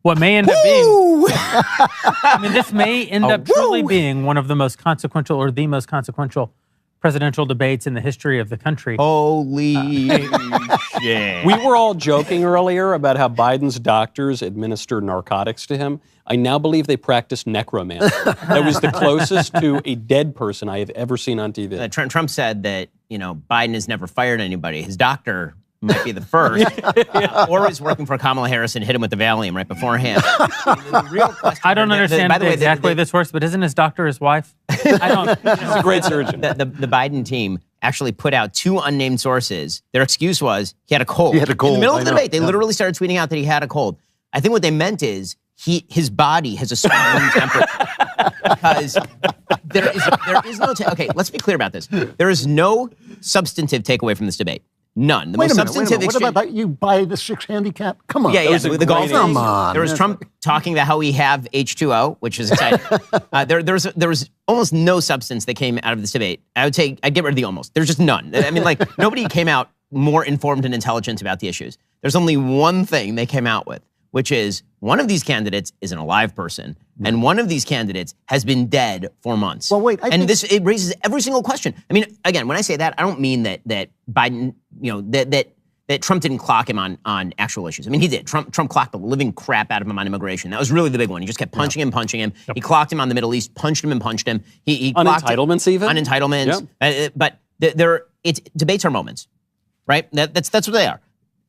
what may end up being, this may end up truly being one of the most consequential or the most consequential presidential debates in the history of the country. Holy shit. We were all joking earlier about how Biden's doctors administer narcotics to him. I now believe they practice necromancy. That was the closest to a dead person I have ever seen on TV. Trump said that, Biden has never fired anybody. His doctor might be the first, or is working for Kamala Harris and hit him with the Valium right beforehand. The real question, I don't understand exactly this works, but isn't his doctor his wife? I don't. He's a great surgeon. The Biden team actually put out 2 unnamed sources. Their excuse was he had a cold. He had a cold. In the middle of the debate, they literally started tweeting out that he had a cold. I think what they meant is his body has a certain room temperature. Because there is no... okay, let's be clear about this. There is no substantive takeaway from this debate. None. Wait a minute. What about you buy the 6 handicap? Come on. Yeah, the golf. Come on. There was Trump talking about how we have H2O, which is exciting. There was almost no substance that came out of this debate. I'd get rid of the almost. There's just none. Nobody came out more informed and intelligent about the issues. There's only one thing they came out with, which is one of these candidates is an alive person, and one of these candidates has been dead for months. Well, wait. It raises every single question. Again, when I say that, I don't mean that Biden, that Trump didn't clock him on actual issues. He did. Trump clocked the living crap out of him on immigration. That was really the big one. He just kept punching him. Yep. He clocked him on the Middle East, punched him. He on entitlements even? On entitlements. Yep. But debates are moments, right? That's what they are.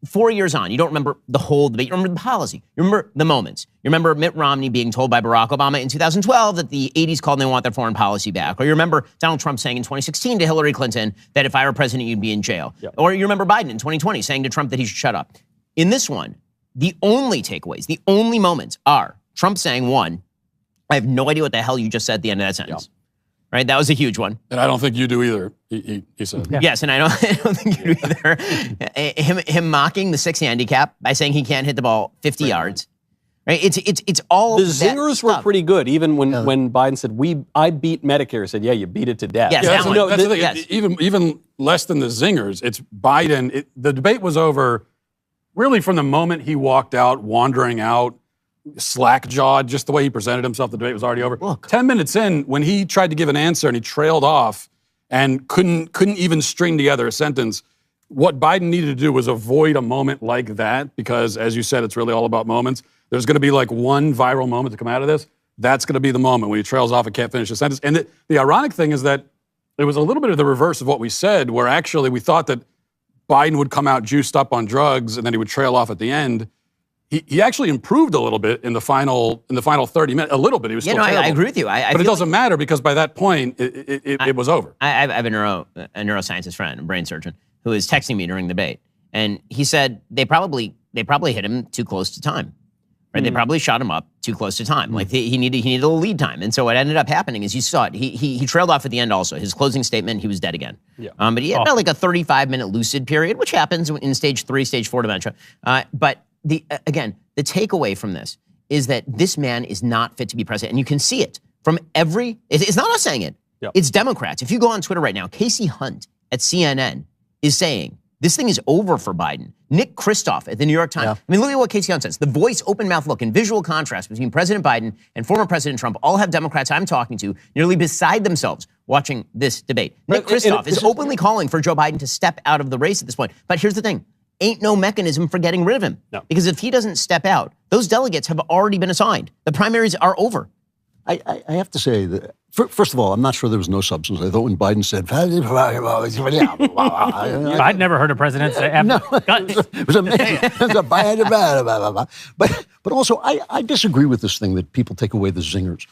4 years on, you don't remember the whole debate. You remember the policy. You remember the moments. You remember Mitt Romney being told by Barack Obama in 2012 that the 80s called and they want their foreign policy back. Or you remember Donald Trump saying in 2016 to Hillary Clinton that if I were president, you'd be in jail. Yep. Or you remember Biden in 2020 saying to Trump that he should shut up. In this one, the only takeaways, the only moments are Trump saying, one, I have no idea what the hell you just said at the end of that sentence. Yep. Right? That was a huge one. And I don't think you do either, he said. Yeah. Yes, and I don't think you do either. Him mocking the 6 handicap by saying he can't hit the ball 50 yards. Right? It's all the zingers were pretty good, even when Biden said, I beat Medicare. Said, yeah, you beat it to death. Yes, that's the thing. Yes. Even less than the zingers, it's Biden. The debate was over really from the moment he walked out, wandering out, slack-jawed, just the way he presented himself. The debate was already over. Look. 10 minutes in, when he tried to give an answer and he trailed off and couldn't even string together a sentence, what Biden needed to do was avoid a moment like that because, as you said, it's really all about moments. There's going to be like one viral moment to come out of this. That's going to be the moment when he trails off and can't finish a sentence. And the ironic thing is that it was a little bit of the reverse of what we said, where actually we thought that Biden would come out juiced up on drugs and then he would trail off at the end. He actually improved a little bit in the final 30 minutes. A little bit. He was still terrible. I agree with you. But it doesn't matter because by that point, it was over. I have a neuroscientist friend, a brain surgeon, who was texting me during the debate. And he said they probably hit him too close to time. Right? They probably shot him up too close to time. Like he needed a little lead time. And so what ended up happening is you saw it. He trailed off at the end also. His closing statement, he was dead again. Yeah. But he had about like a 35-minute lucid period, which happens in stage 3, stage 4 dementia. But the takeaway from this is that this man is not fit to be president. And you can see it from it's not us saying it. Yep. It's Democrats. If you go on Twitter right now, Casey Hunt at CNN is saying, this thing is over for Biden. Nick Kristof at the New York Times. Yeah. Look at what Casey Hunt says. The voice, open mouth look and visual contrast between President Biden and former President Trump all have Democrats I'm talking to nearly beside themselves watching this debate. Nick Kristof is openly calling for Joe Biden to step out of the race at this point. But here's the thing. Ain't no mechanism for getting rid of him. No. Because if he doesn't step out, those delegates have already been assigned. The primaries are over. I have to say that, first of all, I'm not sure there was no substance. I thought when Biden said, I'd never heard a president say, no, it was amazing. But also, I disagree with this thing that people take away the zingers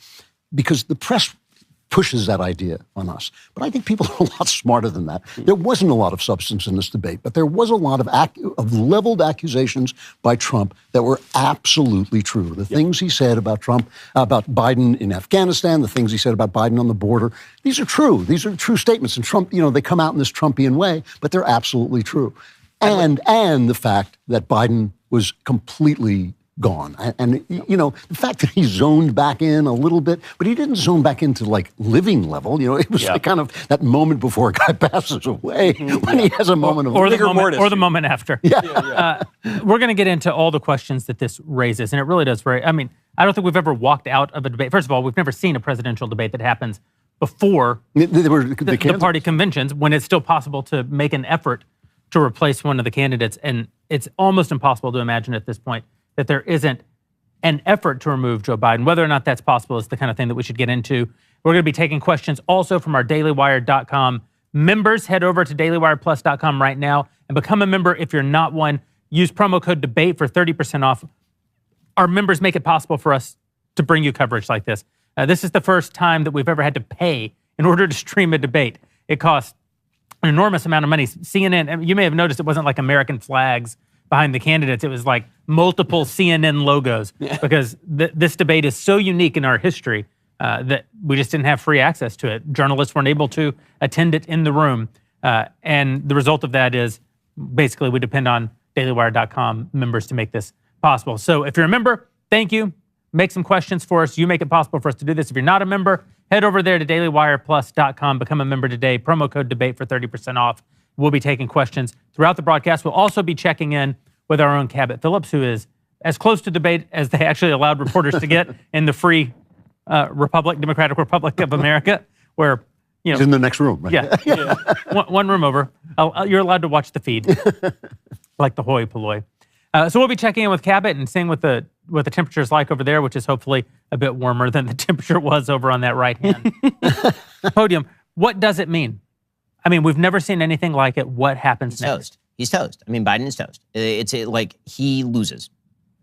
because the press pushes that idea on us. But I think people are a lot smarter than that. There wasn't a lot of substance in this debate, but there was a lot of leveled accusations by Trump that were absolutely true. The things he said about Trump, about Biden in Afghanistan, the things he said about Biden on the border, these are true. These are true statements. And Trump, they come out in this Trumpian way, but they're absolutely true. And the fact that Biden was completely gone. And the fact that he zoned back in a little bit, but he didn't zone back into like living level. It was like kind of that moment before a guy passes away when he has a moment of rigor mortis. Or the moment after. We're going to get into all the questions that this raises, and it really does. I mean, I don't think we've ever walked out of a debate. First of all, we've never seen a presidential debate that happens before the party conventions, when it's still possible to make an effort to replace one of the candidates. And it's almost impossible to imagine at this point that there isn't an effort to remove Joe Biden. Whether or not that's possible is the kind of thing that we should get into. We're going to be taking questions also from our dailywire.com members. Head over to dailywireplus.com right now and become a member. If you're not one, use promo code DEBATE for 30% off. Our members make it possible for us to bring you coverage like this. This is the first time that we've ever had to pay in order to stream a debate. It costs an enormous amount of money. CNN, you may have noticed it wasn't like American flags behind the candidates. It was like multiple CNN logos because this debate is so unique in our history that we just didn't have free access to it. Journalists weren't able to attend it in the room. And the result of that is basically we depend on dailywire.com members to make this possible. So if you're a member, thank you. Make some questions for us. You make it possible for us to do this. If you're not a member, head over there to dailywireplus.com. Become a member today. Promo code DEBATE for 30% off. We'll be taking questions throughout the broadcast. We'll also be checking in with our own Cabot Phillips, who is as close to debate as they actually allowed reporters to get in the free Democratic Republic of America, where, he's in the next room, right? Yeah. One room over. You're allowed to watch the feed, like the hoi polloi. So we'll be checking in with Cabot and seeing what the temperature is like over there, which is hopefully a bit warmer than the temperature was over on that right hand podium. What does it mean? I mean, we've never seen anything like it. What happens next? Toast. He's toast. I mean, Biden is toast. It's like he loses.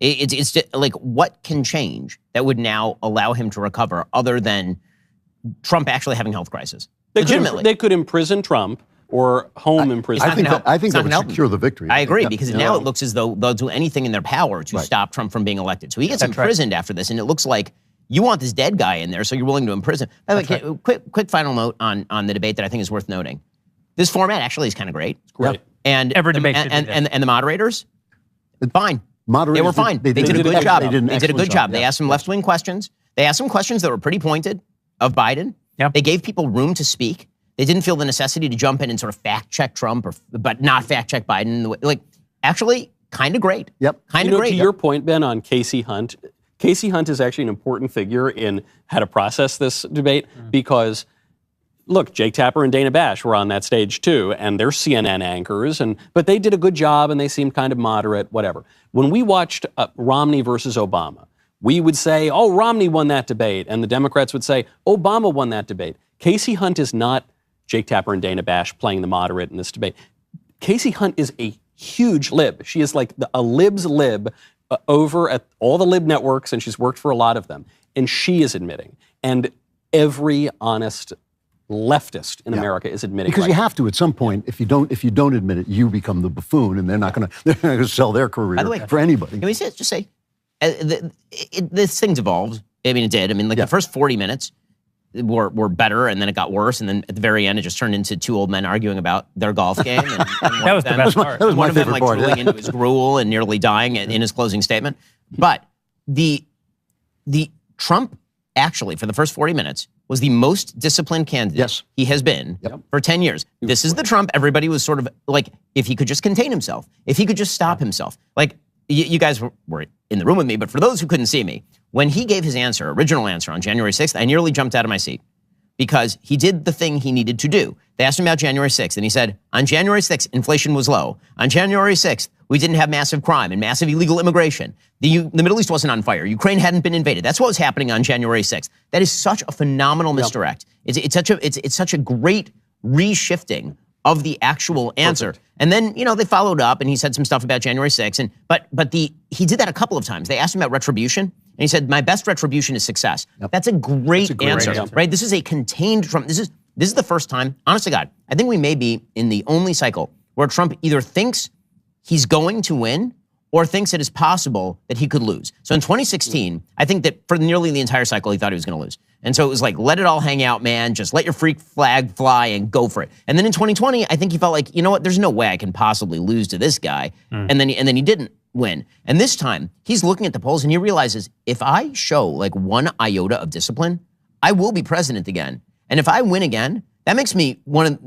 It's like, what can change that would now allow him to recover other than Trump actually having a health crisis? Legitimately. They could imprison Trump or home imprison. I think that would secure the victory. I agree, because now it looks as though they'll do anything in their power to stop Trump from being elected. So he gets imprisoned after this, and it looks like you want this dead guy in there, so you're willing to imprison. By the way, quick final note on the debate that I think is worth noting. This format actually is kind of great. It's great. And every debate and the moderators, fine. Moderators, they were fine. They did a good job. They did a good job. Yeah. They asked some left-wing questions. They asked some questions that were pretty pointed of Biden. Yep. They gave people room to speak. They didn't feel the necessity to jump in and sort of fact-check Trump, but not fact-check Biden. Like, actually, kind of great. Yep. Kind of great. To your point, Ben, on Casey Hunt, Casey Hunt is actually an important figure in how to process this debate because, look, Jake Tapper and Dana Bash were on that stage too, and they're CNN anchors, but they did a good job and they seemed kind of moderate, whatever. When we watched Romney versus Obama, we would say, oh, Romney won that debate, and the Democrats would say, Obama won that debate. Casey Hunt is not Jake Tapper and Dana Bash playing the moderate in this debate. Casey Hunt is a huge lib. She is like a lib's lib over at all the lib networks, and she's worked for a lot of them. And she is admitting, and every honest leftist in America is admitting, because you have to at some point. If you don't admit it, you become the buffoon, and they're not going to sell their career for anybody. Can we just say this thing's evolved? I mean, it did. I mean, the first 40 minutes were better, and then it got worse, and then at the very end, it just turned into two old men arguing about their golf game. And that was the best part. That was one my of them favorite part. drooling into his gruel and nearly dying in his closing statement. But the Trump actually, for the first 40 minutes, was the most disciplined candidate he has been for 10 years. This is the Trump. Everybody was sort of like, if he could just contain himself, if he could just stop himself. Like, you guys were in the room with me, but for those who couldn't see me, when he gave his original answer on January 6th, I nearly jumped out of my seat because he did the thing he needed to do. They asked him about January 6th, and he said, on January 6th, inflation was low. On January 6th, we didn't have massive crime and massive illegal immigration. The Middle East wasn't on fire. Ukraine hadn't been invaded. That's what was happening on January 6th. That is such a phenomenal misdirect. It's such a great reshifting of the actual answer. Perfect. And then, they followed up, and he said some stuff about January 6th. But he did that a couple of times. They asked him about retribution, and he said, my best retribution is success. That's a great answer, right? This is a contained Trump. This is the first time, honest to God, I think we may be in the only cycle where Trump either thinks he's going to win or thinks it is possible that he could lose. So in 2016, I think that for nearly the entire cycle, he thought he was going to lose. And so it was like, let it all hang out, man. Just let your freak flag fly and go for it. And then in 2020, I think he felt like, you know what? There's no way I can possibly lose to this guy. And then he didn't win. And this time, he's looking at the polls and he realizes, if I show like one iota of discipline, I will be president again. And if I win again, that makes me one of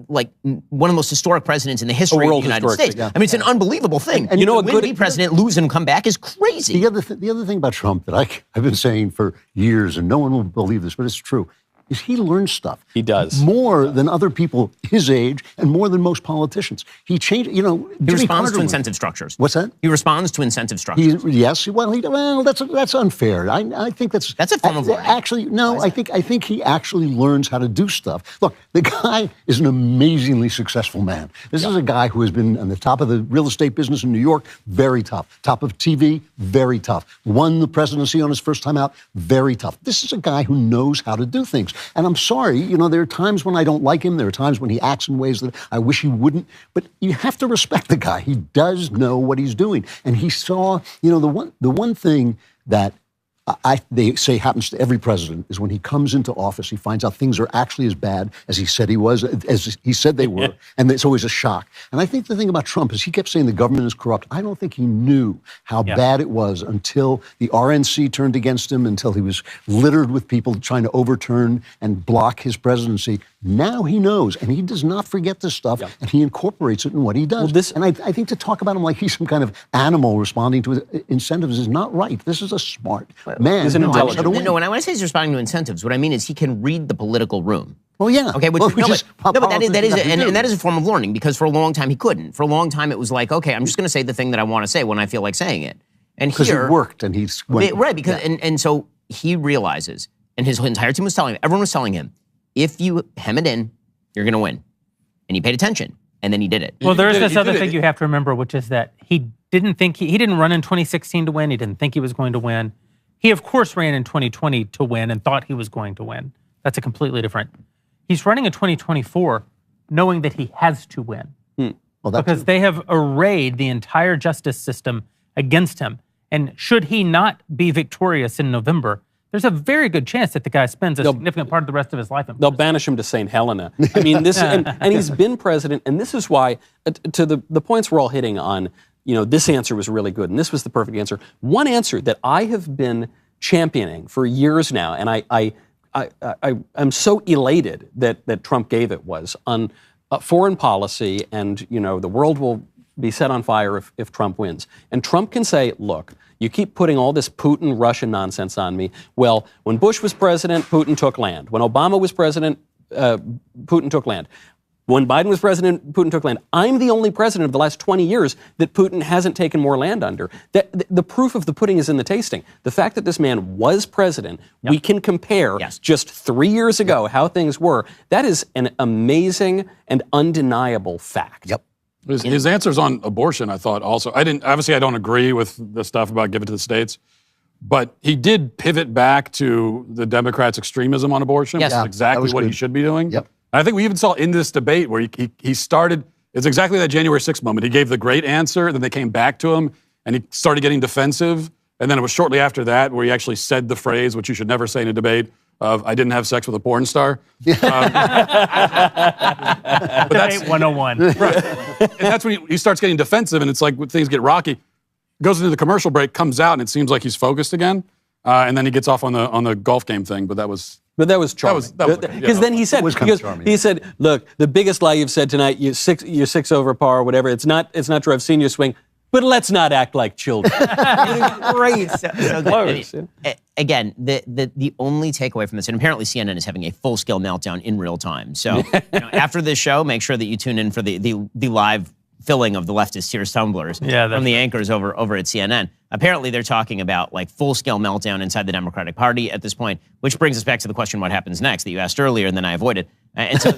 the most historic presidents in the history of the United States. Yeah. I mean, it's an unbelievable thing. And you know what? Win, be president, lose, and come back is crazy. The other thing about Trump that I've been saying for years, and no one will believe this, but it's true, is he learns stuff. He does. More than other people his age and more than most politicians. He changed, He responds to incentive structures. What's that? He responds to incentive structures. Well, that's unfair. I think that's a form of learning. Actually, no, I think he actually learns how to do stuff. Look, the guy is an amazingly successful man. This is a guy who has been on the top of the real estate business in New York, very tough. Top of TV, very tough. Won the presidency on his first time out, very tough. This is a guy who knows how to do things. And I'm sorry, there are times when I don't like him. There are times when he acts in ways that I wish he wouldn't. But you have to respect the guy. He does know what he's doing. And he saw, the one thing that they say happens to every president is when he comes into office, he finds out things are actually as bad as he said as he said they were, and it's always a shock. And I think the thing about Trump is he kept saying the government is corrupt. I don't think he knew how bad it was until the RNC turned against him, until he was littered with people trying to overturn and block his presidency. Now he knows, and he does not forget this stuff, and he incorporates it in what he does. And I think to talk about him like he's some kind of animal responding to incentives is not right. This is a smart man. He's an intelligent. No, when I say he's responding to incentives, what I mean is he can read the political room. Well, yeah. Okay, but that is a form of learning, because for a long time he couldn't. For a long time it was like, okay, I'm just going to say the thing that I want to say when I feel like saying it. And because it worked, and and so he realizes, and his entire team was telling him, everyone was telling him, if you hem it in, you're going to win. And he paid attention, and then he did it. Well, there's this other thing you have to remember, which is that he didn't run in 2016 to win. He didn't think he was going to win. He, of course, ran in 2020 to win and thought he was going to win. That's a completely different. He's running in 2024 knowing that he has to win. Because they have arrayed the entire justice system against him. And should he not be victorious in November, there's a very good chance that the guy spends a significant part of the rest of his life in prison. They'll banish him to St. Helena. I mean, this, and he's been president, and this is why, to the points we're all hitting on, this answer was really good, and this was the perfect answer. One answer that I have been championing for years now, and I'm so elated that Trump gave it, was on foreign policy, and the world will be set on fire if Trump wins. And Trump can say, look, you keep putting all this Putin, Russian nonsense on me. Well, when Bush was president, Putin took land. When Obama was president, Putin took land. When Biden was president, Putin took land. I'm the only president of the last 20 years that Putin hasn't taken more land under. The proof of the pudding is in the tasting. The fact that this man was president, we can compare just 3 years ago how things were. That is an amazing and undeniable fact. His answers on abortion, I thought also, I don't agree with the stuff about give it to the states, but he did pivot back to the Democrats' extremism on abortion. Yes. Which is exactly what he should be doing. I think we even saw in this debate where he started, it's exactly that January 6th moment. He gave the great answer, then they came back to him, and he started getting defensive, and then it was shortly after that where he actually said the phrase, which you should never say in a debate, of I didn't have sex with a porn star. But that's 101. Right. And that's when he starts getting defensive, and it's like when things get rocky. Goes into the commercial break, comes out, and it seems like he's focused again. And then he gets off on the golf game thing, but that was charming. Because then he said, look, the biggest lie you've said tonight, you're six over par or whatever, it's not true. I've seen your swing. But let's not act like children. Great. So close. Again, the only takeaway from this, and apparently CNN is having a full-scale meltdown in real time. So after this show, make sure that you tune in for the live filling of the leftist tears tumblers from the anchors over at CNN. Apparently, they're talking about like full-scale meltdown inside the Democratic Party at this point, which brings us back to the question, what happens next, that you asked earlier, and then I avoided. And so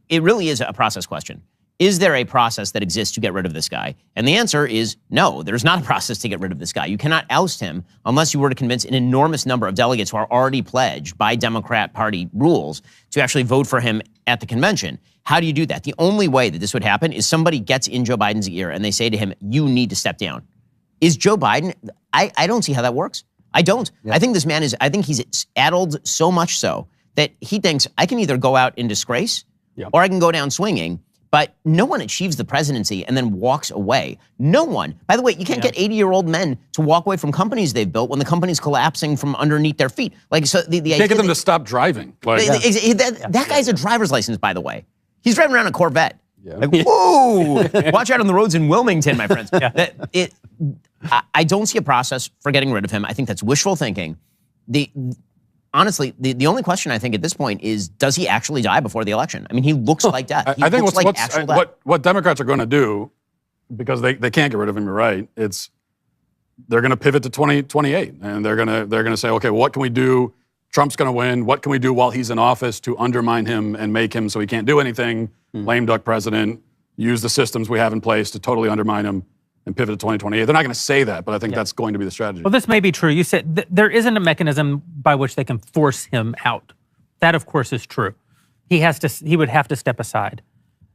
it really is a process question. Is there a process that exists to get rid of this guy? And the answer is no, there's not a process to get rid of this guy. You cannot oust him unless you were to convince an enormous number of delegates who are already pledged by Democrat Party rules to actually vote for him at the convention. How do you do that? The only way that this would happen is somebody gets in Joe Biden's ear and they say to him, you need to step down. Is Joe Biden, I don't see how that works. I don't. Yeah. I think this man is, I think he's addled so much so that he thinks I can either go out in disgrace or I can go down swinging. But no one achieves the presidency and then walks away. No one. By the way, you can't get 80-year-old men to walk away from companies they've built when the company's collapsing from underneath their feet. Like, so the idea Can't get them to stop driving. Like, that guy's a driver's license, by the way. He's driving around a Corvette. Like, whoa! Watch out on the roads in Wilmington, my friends. I don't see a process for getting rid of him. I think that's wishful thinking. Honestly, the only question I think at this point is, does he actually die before the election? I mean, he looks like death. I think what Democrats are going to do, because they can't get rid of him, you're right, they're going to pivot to 2028. And they're going to say, okay, what can we do? Trump's going to win. What can we do while he's in office to undermine him and make him so he can't do anything? Lame duck president, use the systems we have in place to totally undermine him and pivot to 2028. They're not going to say that, but I think that's going to be the strategy. Well, this may be true. You said there isn't a mechanism by which they can force him out. That, of course, is true. He would have to step aside.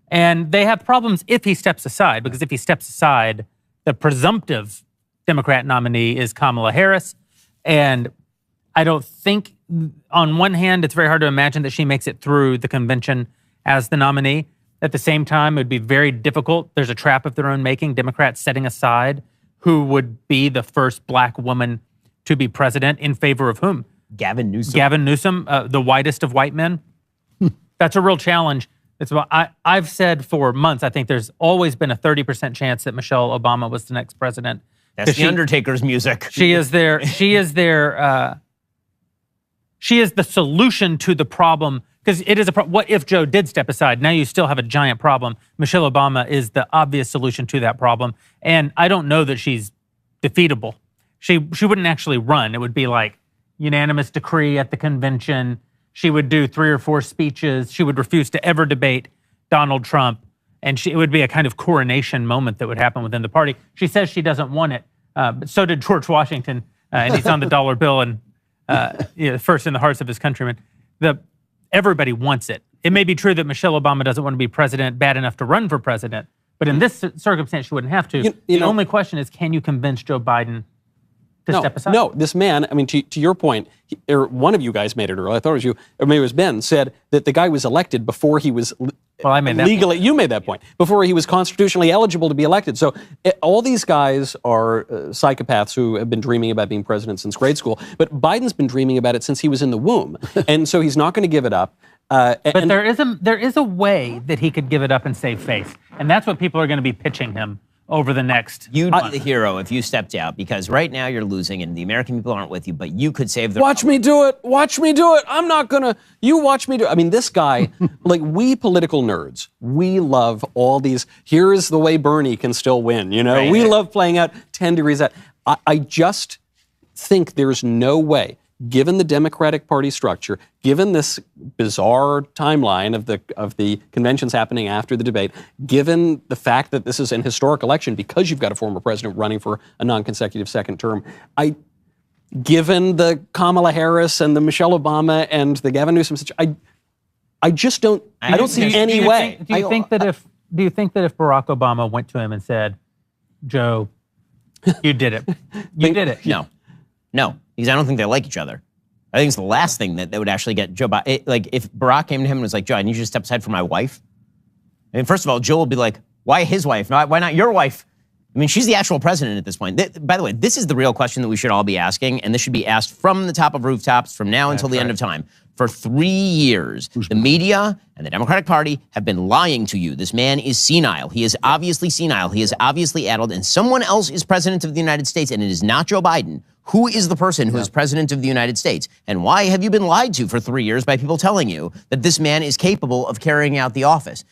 And they have problems if he steps aside, because if he steps aside, the presumptive Democrat nominee is Kamala Harris. And I don't think, on one hand, it's very hard to imagine that she makes it through the convention as the nominee. At the same time, it would be very difficult. There's a trap of their own making, Democrats setting aside who would be the first black woman to be president in favor of whom? Gavin Newsom. Gavin Newsom, the whitest of white men. That's a real challenge. I've said for months, I think there's always been a 30% chance that Michelle Obama was the next president. That's the Undertaker's music. She is the solution to the problem. Because it is a problem. What if Joe did step aside? Now you still have a giant problem. Michelle Obama is the obvious solution to that problem. And I don't know that she's defeatable. She wouldn't actually run. It would be like unanimous decree at the convention. She would do 3 or 4 speeches. She would refuse to ever debate Donald Trump. And it would be a kind of coronation moment that would happen within the party. She says she doesn't want it. But so did George Washington. And he's on the dollar bill and first in the hearts of his countrymen. Everybody wants it. It may be true that Michelle Obama doesn't want to be president bad enough to run for president, but in this circumstance, she wouldn't have to. The only question is, can you convince Joe Biden to step aside? No, this man, I mean, to your point, one of you guys made it earlier, I thought it was you, or maybe it was Ben, said that the guy was elected before he was I made that legally, point. You made that point, before he was constitutionally eligible to be elected. So all these guys are psychopaths who have been dreaming about being president since grade school, but Biden's been dreaming about it since he was in the womb. And so he's not going to give it up. But there is a way that he could give it up and save face. And that's what people are going to be pitching him over the next You'd month. be the hero if you stepped out, because right now you're losing and the American people aren't with you, but you could save the Watch me do it. Watch me do it. I'm not going to. You watch me do it. I mean, this guy, like we political nerds, we love all these. Here's the way Bernie can still win. Right. We love playing out 10 degrees out. I just think there's no way, given the Democratic Party structure, given this bizarre timeline of the conventions happening after the debate, given the fact that this is an historic election because you've got a former president running for a non-consecutive second term, given the Kamala Harris and the Michelle Obama and the Gavin Newsom situation, I just don't. I don't see any way. Do you think that if Barack Obama went to him and said, "Joe, you did it. You did it." No, because I don't think they like each other. I think it's the last thing that would actually get Joe Biden. Like, if Barack came to him and was like, Joe, I need you to step aside for my wife. And first of all, Joe will be like, why his wife? Why not your wife? I mean, she's the actual president at this point. By the way, this is the real question that we should all be asking, and this should be asked from the top of rooftops from now until the end of time. For 3 years, the media and the Democratic Party have been lying to you. This man is senile. He is obviously senile. He is obviously addled, and someone else is president of the United States, and it is not Joe Biden. Who is the person who is president of the United States? And why have you been lied to for 3 years by people telling you that this man is capable of carrying out the office?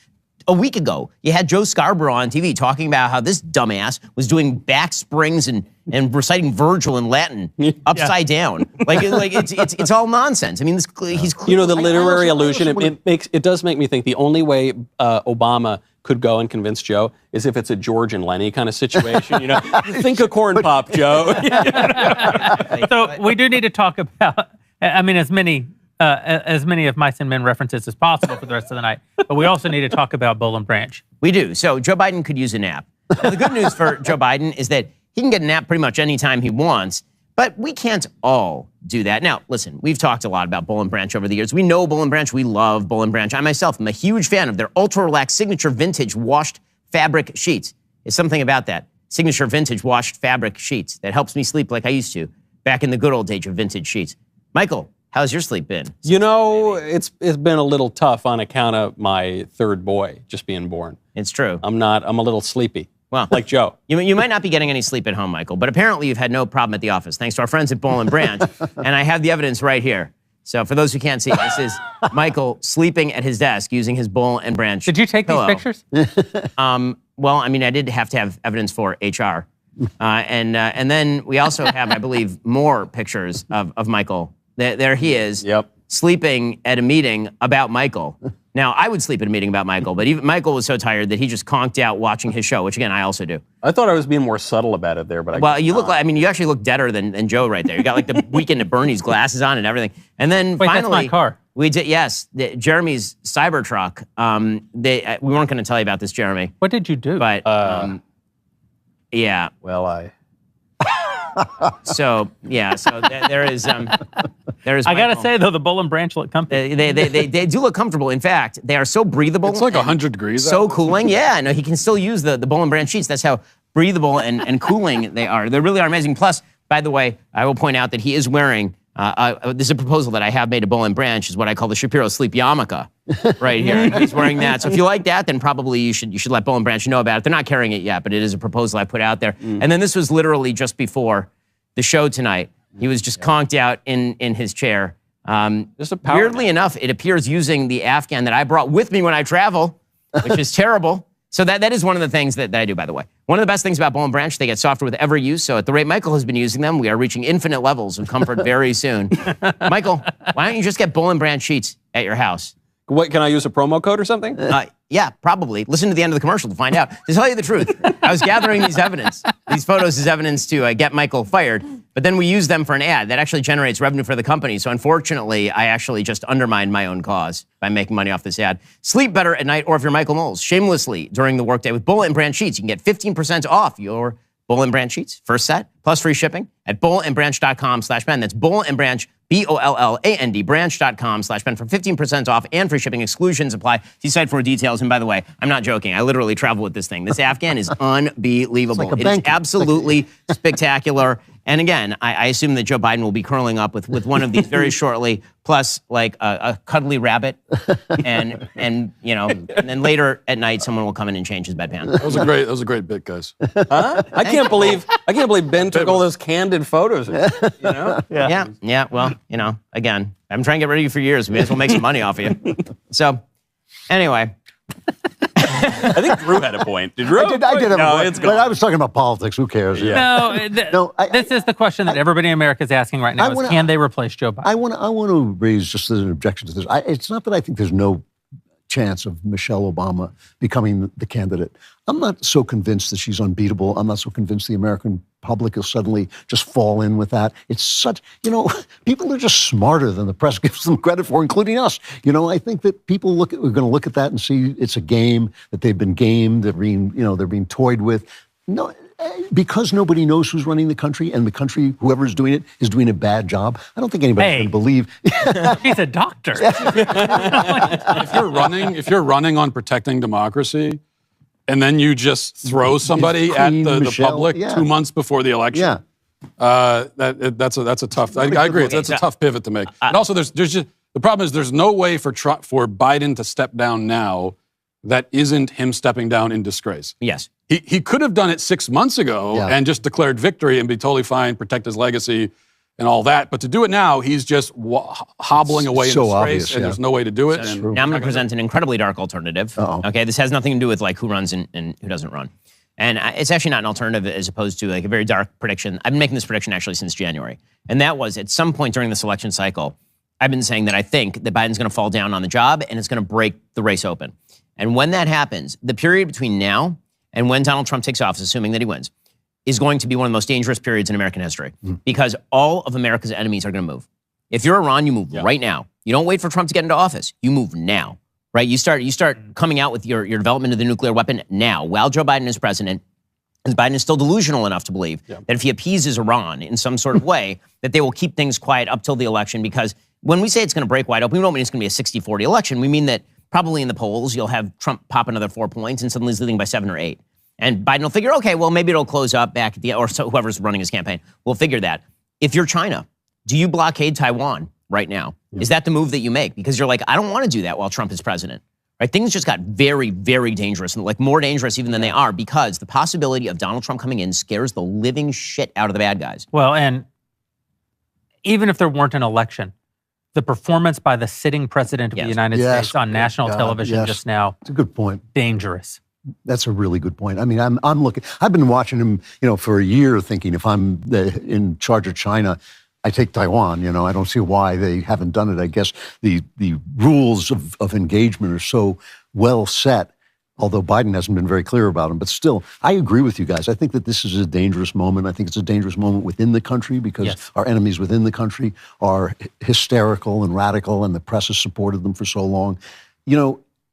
A week ago, you had Joe Scarborough on TV talking about how this dumbass was doing back springs and reciting Virgil in Latin upside down. Like it's all nonsense. I mean, he's the literary illusion. It does make me think the only way Obama could go and convince Joe is if it's a George and Lenny kind of situation. Think a corn pop, Joe. So we do need to talk about. I mean, as many of Mice and Men references as possible for the rest of the night. But we also need to talk about Boll and Branch. We do. So Joe Biden could use a nap. Now, the good news for Joe Biden is that He can get a nap pretty much anytime he wants, but we can't all do that. Now, listen, we've talked a lot about Boll & Branch over the years. We know Boll & Branch. We love Boll & Branch. I myself am a huge fan of their ultra-relaxed signature vintage washed fabric sheets. There's something about that. Signature vintage washed fabric sheets that helps me sleep like I used to back in the good old days of vintage sheets. Michael, how's your sleep been? You know, it's been a little tough on account of my third boy just being born. It's true. I'm a little sleepy. Well, like Joe. You might not be getting any sleep at home, Michael, but apparently you've had no problem at the office, thanks to our friends at Boll & Branch. And I have the evidence right here. So for those who can't see, this is Michael sleeping at his desk using his Boll & Branch Did you take pillow. these pictures? Well, I mean, I did have to have evidence for HR. And then we also have, I believe, more pictures of Michael. There he is, sleeping at a meeting about Michael. Now, I would sleep at a meeting about Michael, but even Michael was so tired that he just conked out watching his show, which, again, I also do. I thought I was being more subtle about it there, but well, you look like, I mean, you actually look deader than Joe right there. You got like the Weekend at Bernie's glasses on and everything. And then Wait, finally, that's my car. We did, yes, Jeremy's Cybertruck. We weren't going to tell you about this, Jeremy. What did you do? But, yeah. Well, So there is. I gotta say though, the Boll & Branch look comfortable. They do look comfortable. In fact, they are so breathable. It's like 100 degrees. So cooling. Yeah, no, he can still use the Boll & Branch sheets. That's how breathable and cooling they are. They really are amazing. Plus, by the way, I will point out that he is wearing. This is a proposal that I have made to Boll & Branch, is what I call the Shapiro sleep yarmulke, right here. And he's wearing that. So if you like that, then probably you should let Boll & Branch know about it. They're not carrying it yet, but it is a proposal I put out there. And then this was literally just before the show tonight. He was just conked out in his chair. Weirdly enough, it appears using the Afghan that I brought with me when I travel, which is terrible. So that is one of the things that I do, by the way. One of the best things about Boll & Branch, they get softer with every use. So at the rate Michael has been using them, we are reaching infinite levels of comfort very soon. Michael, why don't you just get Boll & Branch sheets at your house? what, can I use a promo code or something? Yeah, probably. Listen to the end of the commercial to find out. To tell you the truth, I was gathering these photos as evidence to get Michael fired, but then we use them for an ad that actually generates revenue for the company. So unfortunately, I actually just undermined my own cause by making money off this ad. Sleep better at night, or if you're Michael Knowles, shamelessly during the workday with Boll & Branch sheets. You can get 15% off your Boll & Branch sheets, first set, plus free shipping at bollandbranch.com/Ben. That's Boll & Branch, BOLLAND, branch.com/Ben for 15% off and free shipping. Exclusions apply. See site for details. And by the way, I'm not joking. I literally travel with this thing. This Afghan is unbelievable. Like it is absolutely spectacular. And again, I assume that Joe Biden will be curling up with one of these very shortly, plus like a cuddly rabbit, and you know, and then later at night someone will come in and change his bedpan. That was a great bit, guys. Huh? I can't believe Ben took all those candid photos. You know? Yeah. Well, you know, again, I'm trying to get rid of you for years. We may as well make some money off of you. So, anyway. I think Drew had a point. Did Drew? I did have a point. It's But gone. I was talking about politics. Who cares? This is the question that everybody in America is asking right now: is can they replace Joe Biden? I want to raise just an objection to this. It's not that I think there's no chance of Michelle Obama becoming the candidate. I'm not so convinced that she's unbeatable. I'm not so convinced the American public will suddenly just fall in with that. It's such, people are just smarter than the press gives them credit for, including us. I think that people are going to look at that and see it's a game, that they've been gamed, they're being toyed with. No, because nobody knows who's running the country, and the country, whoever's doing it, is doing a bad job. I don't think anybody's going to believe. He's a doctor. If you're running on protecting democracy, and then you just throw somebody at the public 2 months before the election, that's a tough. I agree. That's a tough pivot to make. And also, there's just the problem is there's no way for Biden to step down now that isn't him stepping down in disgrace. Yes. He could have done it 6 months ago and just declared victory and be totally fine, protect his legacy and all that. But to do it now, he's just hobbling away in disgrace, obvious, and there's no way to do it. And now I'm going to present an incredibly dark alternative. Okay, this has nothing to do with like who runs and who doesn't run. And it's actually not an alternative as opposed to like a very dark prediction. I've been making this prediction actually since January. And that was at some point during this election cycle, I've been saying that I think that Biden's going to fall down on the job and it's going to break the race open. And when that happens, the period between now and when Donald Trump takes office, assuming that he wins, is going to be one of the most dangerous periods in American history because all of America's enemies are going to move. If you're Iran, you move right now. You don't wait for Trump to get into office. You move now, right? You start coming out with your development of the nuclear weapon now while Joe Biden is president. And Biden is still delusional enough to believe that if he appeases Iran in some sort of way, that they will keep things quiet up till the election. Because when we say it's going to break wide open, we don't mean it's going to be a 60-40 election. We mean that probably in the polls, you'll have Trump pop another 4 points and suddenly he's leading by 7 or 8. And Biden will figure, okay, well, maybe it'll close up back at the, or so whoever's running his campaign will figure that. If you're China, do you blockade Taiwan right now? Is that the move that you make? Because you're like, I don't want to do that while Trump is president. Right? Things just got very, very dangerous, and like more dangerous even than they are, because the possibility of Donald Trump coming in scares the living shit out of the bad guys. Well, and even if there weren't an election, the performance by the sitting president of the United States on national television just now. It's a good point. Dangerous. That's a really good point. I mean, I'm looking. I've been watching him, for a year, thinking if I'm in charge of China, I take Taiwan. I don't see why they haven't done it. I guess the rules of engagement are so well set, although Biden hasn't been very clear about them. But still, I agree with you guys. I think that this is a dangerous moment. I think it's a dangerous moment within the country because our enemies within the country are hysterical and radical, and the press has supported them for so long.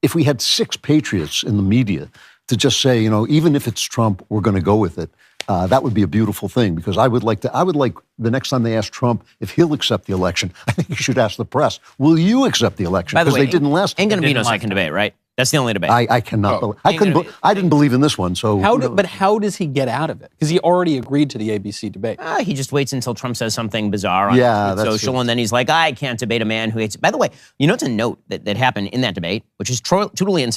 If we had 6 patriots in the media to just say, even if it's Trump, we're going to go with it, that would be a beautiful thing, because I would like the next time they ask Trump if he'll accept the election, I think you should ask the press, will you accept the election? By the way, they didn't last. Ain't going to be no second debate, right? That's the only debate. I cannot. I didn't believe in this one. So but how does he get out of it? Because he already agreed to the ABC debate. He just waits until Trump says something bizarre on social, and then he's like, I can't debate a man who hates. By the way, to note that happened in that debate, which is totally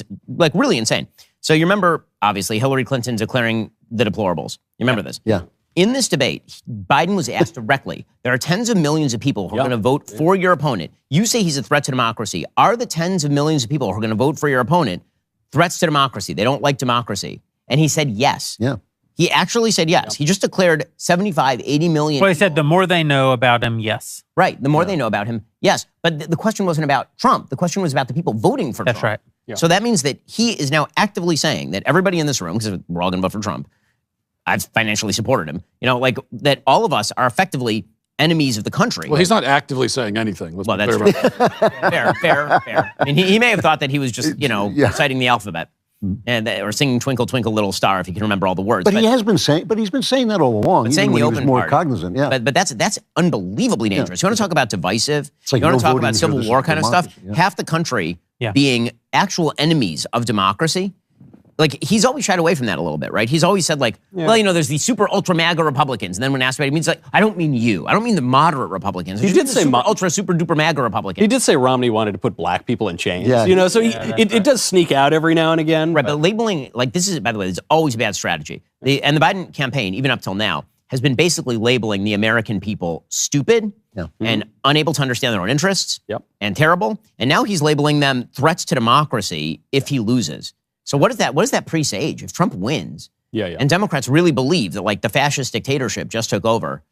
really insane. So you remember, obviously, Hillary Clinton declaring the deplorables. You remember this? Yeah. In this debate, Biden was asked directly, there are tens of millions of people who are going to vote for your opponent. You say he's a threat to democracy. Are the tens of millions of people who are going to vote for your opponent threats to democracy? They don't like democracy. And he said yes. Yeah. He actually said yes. He just declared 75, 80 million. Well, he said the more they know about him, yes. Right. The more they know about him, yes. But the question wasn't about Trump. The question was about the people voting for Trump. That's right. Yeah. So that means that he is now actively saying that everybody in this room, because we're all going to vote for Trump, I've financially supported him, that all of us are effectively enemies of the country. Well, he's not actively saying anything. Let's be clear about that. Fair. I mean, he may have thought that he was just, reciting the alphabet. Or singing "Twinkle Twinkle Little Star" if he can remember all the words. But he has been saying. But he's been saying that all along. But saying the open more part. Cognizant. Yeah. But that's unbelievably dangerous. You want to talk about divisive? Like you want to talk about Civil War kind of stuff? Yeah. Half the country being actual enemies of democracy. Like, he's always shied away from that a little bit, right? He's always said, there's these super ultra MAGA Republicans. And then when asked about it, he means I don't mean you. I don't mean the moderate Republicans. He did say ultra super duper MAGA Republicans. He did say Romney wanted to put black people in chains. Yeah. So it does sneak out every now and again. Right, but labeling, this is, by the way, it's always a bad strategy. And the Biden campaign, even up till now, has been basically labeling the American people stupid and unable to understand their own interests and terrible. And now he's labeling them threats to democracy if he loses. So what does that presage? If Trump wins, and Democrats really believe that the fascist dictatorship just took over,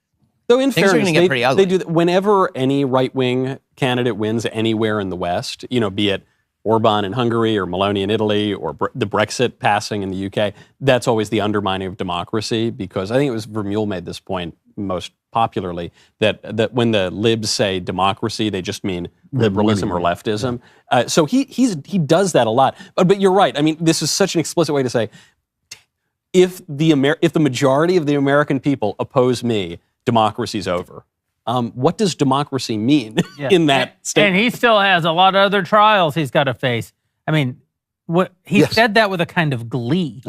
though in things fairness, are going to get pretty ugly. They do whenever any right-wing candidate wins anywhere in the West, be it Orban in Hungary or Meloni in Italy or the Brexit passing in the UK, that's always the undermining of democracy, because I think it was Vermeule made this point most popularly, that when the libs say democracy, they just mean liberalism or leftism. So he does that a lot. But you're right. I mean, this is such an explicit way to say, if the majority of the American people oppose me, democracy's over. What does democracy mean in that statement? And he still has a lot of other trials he's got to face. I mean, he said that with a kind of glee.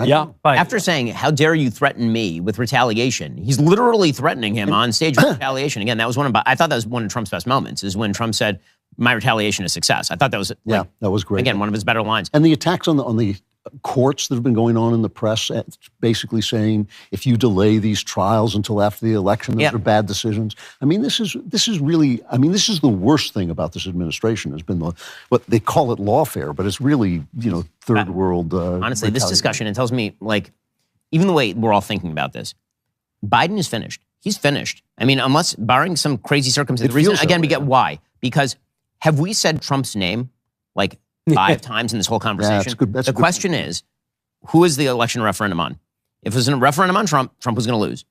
After saying, how dare you threaten me with retaliation, he's literally threatening him on stage with retaliation. Again, I thought that was one of Trump's best moments, is when Trump said, my retaliation is success. I thought that was that was great. Again, one of his better lines. And the attacks on the courts that have been going on in the press, basically saying if you delay these trials until after the election, those are bad decisions. I mean, this is really. I mean, this is the worst thing about this administration has been what they call it lawfare, but it's really third world. Honestly, this discussion, it tells me even the way we're all thinking about this, Biden is finished. He's finished. I mean, unless barring some crazy circumstance. The reason again we get why, because have we said Trump's name 5 times in this whole conversation? The question is, who is the election referendum on? If it was a referendum on Trump, Trump was going to lose.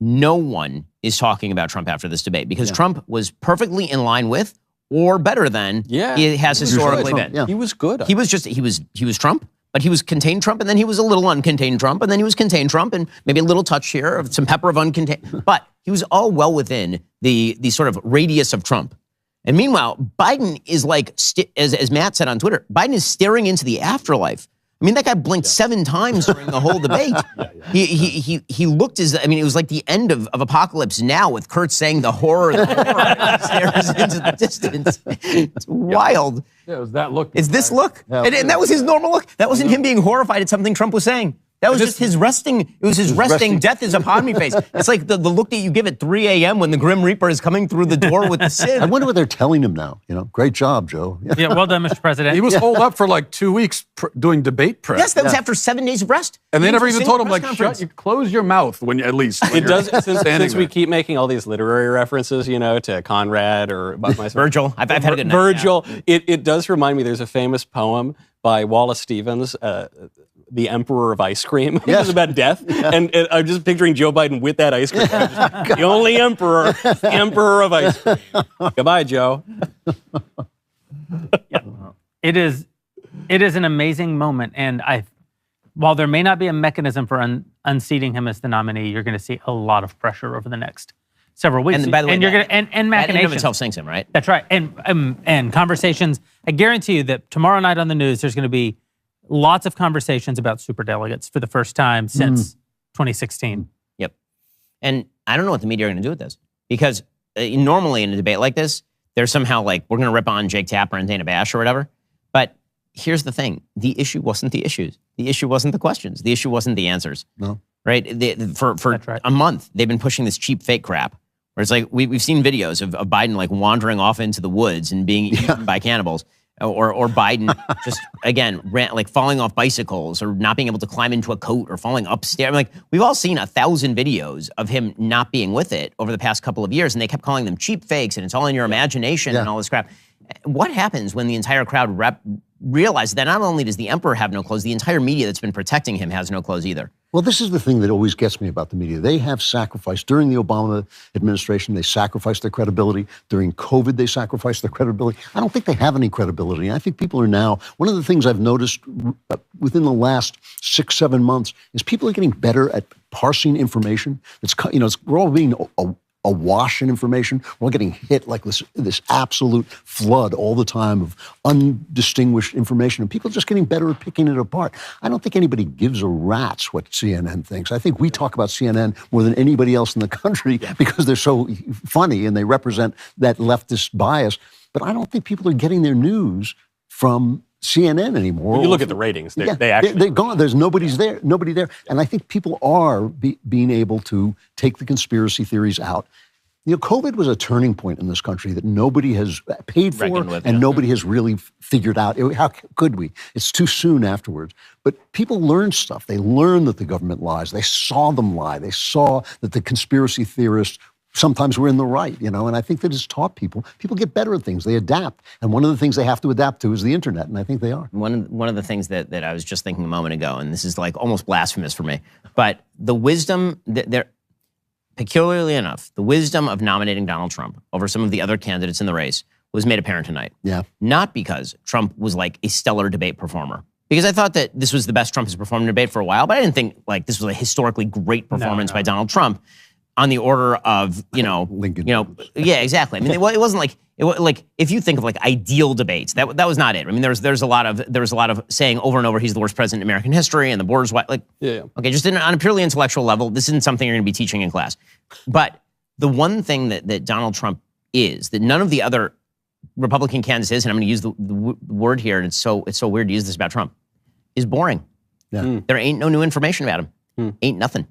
No one is talking about Trump after this debate, because Trump was perfectly in line with or better than he has historically been. He was good. He was Trump, but he was contained Trump, and then he was a little uncontained Trump, and then he was contained Trump, and maybe a little touch here of some pepper of uncontained. But he was all well within the sort of radius of Trump. And meanwhile, Biden is like, as Matt said on Twitter, Biden is staring into the afterlife. I mean, that guy blinked 7 times during the whole debate. He looked as, I mean, it was like the end of Apocalypse Now with Kurt saying the horror and he stares into the distance. It's wild. Yeah, it was that look. It's this look. And that was his normal look. That wasn't him being horrified at something Trump was saying. That was just his resting, it was his resting death is upon me face. It's like the look that you give at 3 a.m. when the Grim Reaper is coming through the door with the sieve. I wonder what they're telling him now. Great job, Joe. Yeah, well done, Mr. President. He was holed up for like 2 weeks doing debate prep. Yes, that was after 7 days of rest. And they never even told him, like, close your mouth when at least. It does, since we keep making all these literary references, to Conrad or myself. Virgil. I've had a good night. Virgil. Yeah. It does remind me, there's a famous poem by Wallace Stevens, The Emperor of Ice Cream. Yes. It was about death. Yeah. And I'm just picturing Joe Biden with that ice cream. The only emperor, the Emperor of Ice Cream. Goodbye, Joe. Yeah. It is an amazing moment. And while there may not be a mechanism for unseating him as the nominee, you're going to see a lot of pressure over the next several weeks. And by the way, you're going to, and machinations. That in of itself sinks him, right? That's right. And conversations. I guarantee you that tomorrow night on the news, there's going to be lots of conversations about superdelegates for the first time since 2016. Yep. And I don't know what the media are going to do with this. Because normally in a debate like this, they're somehow like, we're going to rip on Jake Tapper and Dana Bash or whatever. But here's the thing. The issue wasn't the issues. The issue wasn't the questions. The issue wasn't the answers. No. Right? For a month, they've been pushing this cheap fake crap. Where it's like, we've seen videos of Biden like wandering off into the woods and being eaten by cannibals. Or Biden just, again, like falling off bicycles or not being able to climb into a coat or falling upstairs. Like, we've all seen 1,000 videos of him not being with it over the past couple of years, and they kept calling them cheap fakes, and it's all in your imagination and all this crap. What happens when the entire crowd realizes that not only does the emperor have no clothes, the entire media that's been protecting him has no clothes either? Well, this is the thing that always gets me about the media. They have sacrificed, during the Obama administration, they sacrificed their credibility. During COVID, they sacrificed their credibility. I don't think they have any credibility. I think people are now, one of the things I've noticed within the last 6-7 months is people are getting better at parsing information. We're all being awash in information. We're all getting hit like this absolute flood all the time of undistinguished information, and people are just getting better at picking it apart. I don't think anybody gives a rat's what CNN thinks. I think we talk about CNN more than anybody else in the country because they're so funny and they represent that leftist bias. But I don't think people are getting their news from CNN anymore. When you look at the ratings, they're gone. There's nobody there. And I think people are being able to take the conspiracy theories out. COVID was a turning point in this country that nobody has paid for and nobody has really figured out. How could we? It's too soon afterwards. But people learn stuff. They learn that the government lies. They saw them lie. They saw that the conspiracy theorists sometimes we're in the right, and I think that it's taught people get better at things. They adapt. And one of the things they have to adapt to is the internet, and I think they are. One of the things that I was just thinking a moment ago, and this is like almost blasphemous for me, but the wisdom, peculiarly enough, the wisdom of nominating Donald Trump over some of the other candidates in the race was made apparent tonight. Yeah. Not because Trump was like a stellar debate performer. Because I thought that this was the best Trump has performed in a debate for a while, but I didn't think like this was a historically great performance by Donald Trump. On the order of, Lincoln. Yeah, exactly. I mean, it wasn't like if you think of like ideal debates, that was not it. I mean, there was a lot of saying over and over he's the worst president in American history and the border's white. Okay, just on a purely intellectual level, this isn't something you're going to be teaching in class. But the one thing that Donald Trump is that none of the other Republican candidates is, and I'm going to use the word here, and it's so weird to use this about Trump, is boring. Yeah. There ain't no new information about him. Ain't nothing.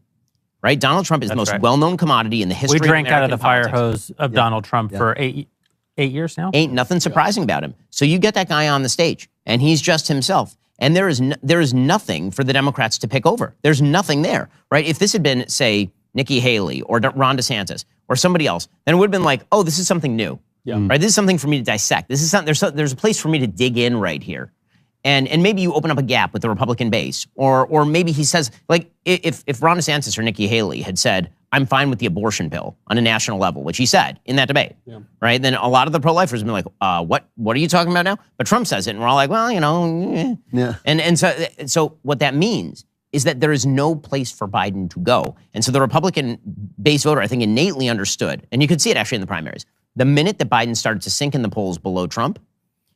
Right? Donald Trump is the most well-known commodity in the history of American politics. We drank out of the fire hose of Donald Trump for 8 years now. Ain't nothing surprising about him. So you get that guy on the stage, and he's just himself. And there is nothing for the Democrats to pick over. There's nothing there, right? If this had been, say, Nikki Haley or Ron DeSantis or somebody else, then it would have been like, oh, this is something new. Yeah. Right? This is something for me to dissect. This is something, there's a place for me to dig in right here. And maybe you open up a gap with the Republican base. Or maybe he says, like, if Ron DeSantis or Nikki Haley had said, I'm fine with the abortion pill on a national level, which he said in that debate, right? Then a lot of the pro-lifers have been like, what are you talking about now? But Trump says it, and we're all like, well, Yeah. And so what that means is that there is no place for Biden to go. And so the Republican base voter, I think, innately understood, and you could see it actually in the primaries, the minute that Biden started to sink in the polls below Trump,